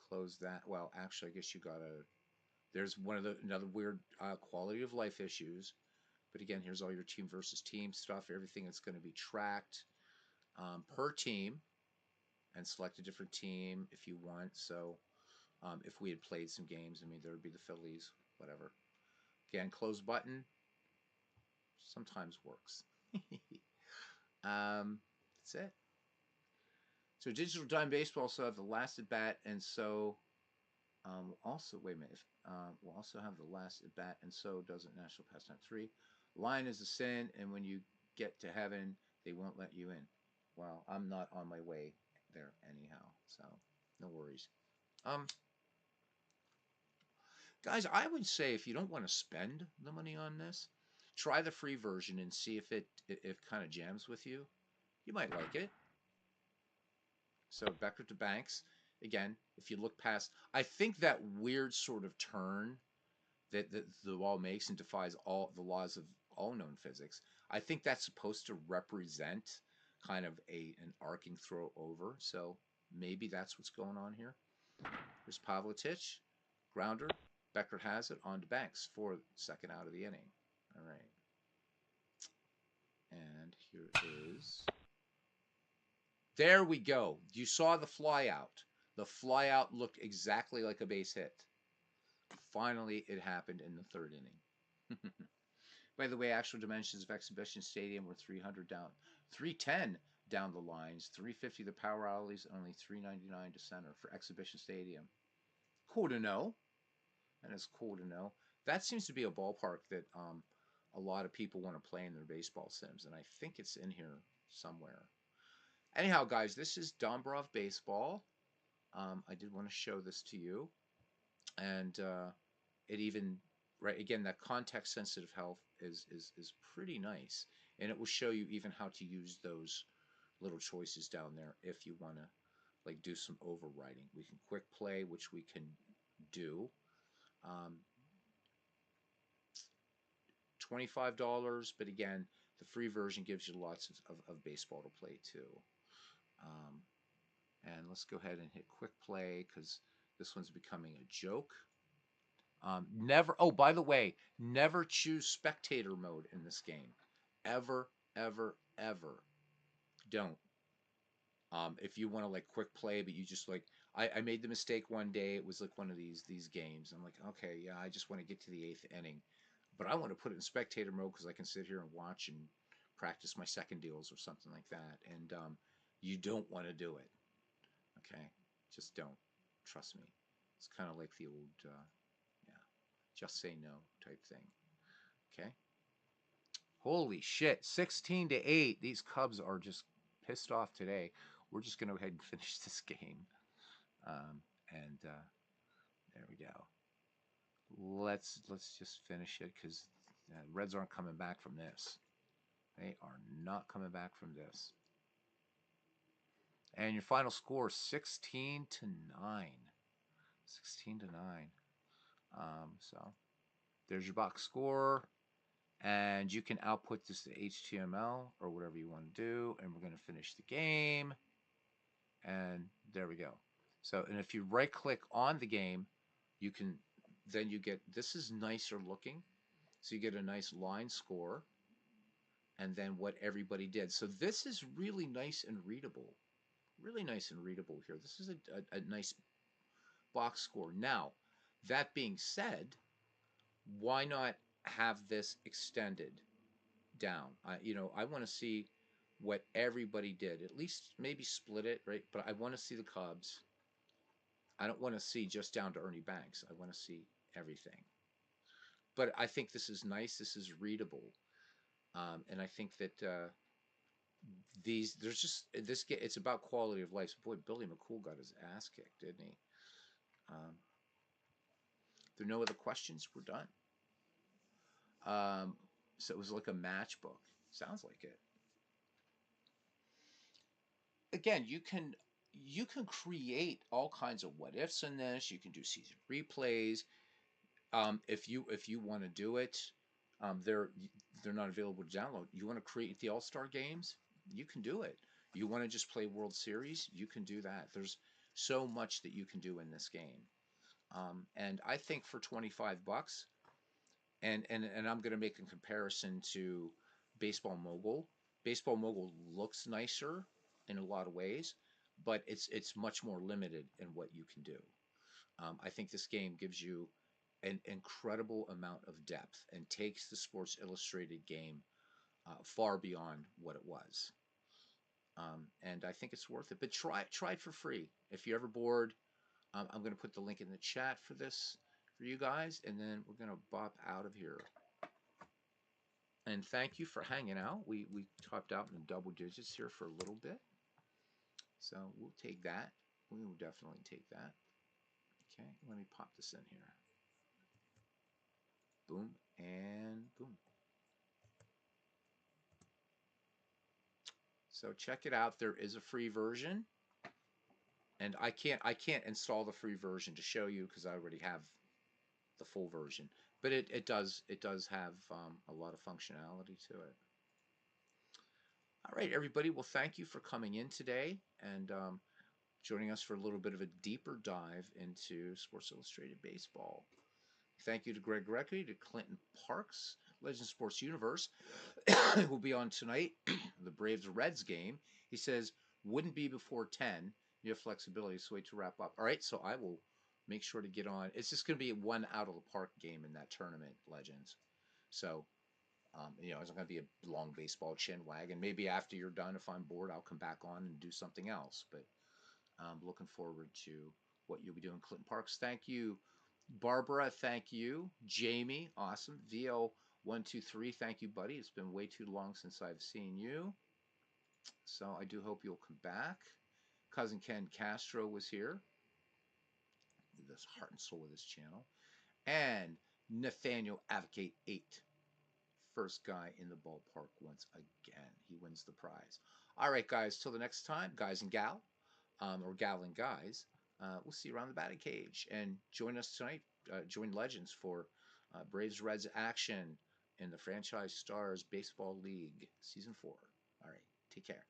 Close that. Well, actually, I guess you gotta. There's one of the another weird quality of life issues. But again, here's all your team versus team stuff. Everything that's going to be tracked per team, and select a different team if you want. So if we had played some games, I mean, there would be the Phillies, whatever. Again, close button sometimes works. That's it. So Digital Dime Baseball also have the last at bat, and so also wait a minute. We'll also have the last at bat, and so does it National Pastime 3. Line is a sin, and when you get to heaven, they won't let you in. Well, I'm not on my way there anyhow, so no worries. Um, Guys, I would say if you don't want to spend the money on this, try the free version and see if it kind of jams with you. You might like it. So Becker to Banks, again, if you look past, I think that weird sort of turn that the wall makes and defies all the laws of all known physics. I think that's supposed to represent kind of an arcing throw over. So maybe that's what's going on here. Here's Pavlitich, grounder. Becker has it on to Banks for second out of the inning. All right. And here is. There we go. You saw the fly out. The fly out looked exactly like a base hit. Finally, it happened in the third inning. By the way, actual dimensions of Exhibition Stadium were 300 down, 310 down the lines, 350 the power alleys, only 399 to center for Exhibition Stadium. Cool to know. And it's cool to know. That seems to be a ballpark that a lot of people want to play in their baseball sims, and I think it's in here somewhere. Anyhow, guys, this is Dombrov Baseball. I did want to show this to you, and it even right again that context sensitive health is pretty nice, and it will show you even how to use those little choices down there if you want to like do some overriding. We can quick play, which we can do. Um, $25, but again, the free version gives you lots of baseball to play too. Um, and let's go ahead and hit quick play because this one's becoming a joke. Never, oh, by the way, never choose spectator mode in this game. Ever, ever, ever. Don't. If you want to like quick play, but you just like, I made the mistake one day. It was like one of these games. I'm like, okay, yeah, I just want to get to the eighth inning, but I want to put it in spectator mode because I can sit here and watch and practice my second deals or something like that. And you don't want to do it. Okay, just don't. Trust me. It's kind of like the old, yeah, just say no type thing. Okay. Holy shit, 16-8. These Cubs are just pissed off today. We're just going to go ahead and finish this game. And there we go. Let's just finish it because Reds aren't coming back from this. They are not coming back from this. And your final score 16-9. 16-9. So there's your box score. And you can output this to HTML or whatever you want to do. And we're going to finish the game. And there we go. So, and if you right click on the game, you can, then you get, this is nicer looking. So you get a nice line score and then what everybody did. So this is really nice and readable. Really nice and readable here. This is a nice box score. Now, that being said, why not have this extended down? I want to see what everybody did. At least maybe split it, right? But I want to see the Cubs. I don't want to see just down to Ernie Banks. I want to see everything. But I think this is nice. This is readable, and I think that there's just this. It's about quality of life. Boy, Billy McCool got his ass kicked, didn't he? If there are no other questions, we're done. So it was like a matchbook. Sounds like it. Again, you can you can create all kinds of what ifs in this. You can do season replays. If you want to do it, they're not available to download. You want to create the All Star games, you can do it. You want to just play World Series, you can do that. There's so much that you can do in this game, and I think for $25, and I'm going to make a comparison to Baseball Mogul. Baseball Mogul looks nicer in a lot of ways, but it's much more limited in what you can do. I think this game gives you an incredible amount of depth and takes the Sports Illustrated game far beyond what it was. And I think it's worth it. But try it for free. If you're ever bored, I'm going to put the link in the chat for this for you guys, and then we're going to bop out of here. And thank you for hanging out. We topped out in double digits here for a little bit, so we'll take that. We will definitely take that. Okay, let me pop this in here. Boom and boom. So check it out. There is a free version, and I can't install the free version to show you because I already have the full version. But it does have a lot of functionality to it. All right, everybody. Well, thank you for coming in today and joining us for a little bit of a deeper dive into Sports Illustrated Baseball. Thank you to Greg Reckley, to Clinton Parks, Legend Sports Universe, who will be on tonight, the Braves Reds game. He says, wouldn't be before 10. You have flexibility, so wait to wrap up. All right, so I will make sure to get on. It's just going to be one out of the park game in that tournament, Legends. So, it's not going to be a long baseball chin wag. And maybe after you're done, if I'm bored, I'll come back on and do something else. But I'm looking forward to what you'll be doing. Clinton Parks, thank you. Barbara, thank you. Jamie, awesome. VO123, thank you, buddy. It's been way too long since I've seen you. So I do hope you'll come back. Cousin Ken Castro was here. This heart and soul of this channel. And Nathaniel Advocate 8. First guy in the ballpark once again. He wins the prize. All right, guys. Till the next time, guys and gal, or gal and guys, we'll see you around the batting cage. And join us tonight. Join Legends for Braves Reds action in the Franchise Stars Baseball League Season 4. All right. Take care.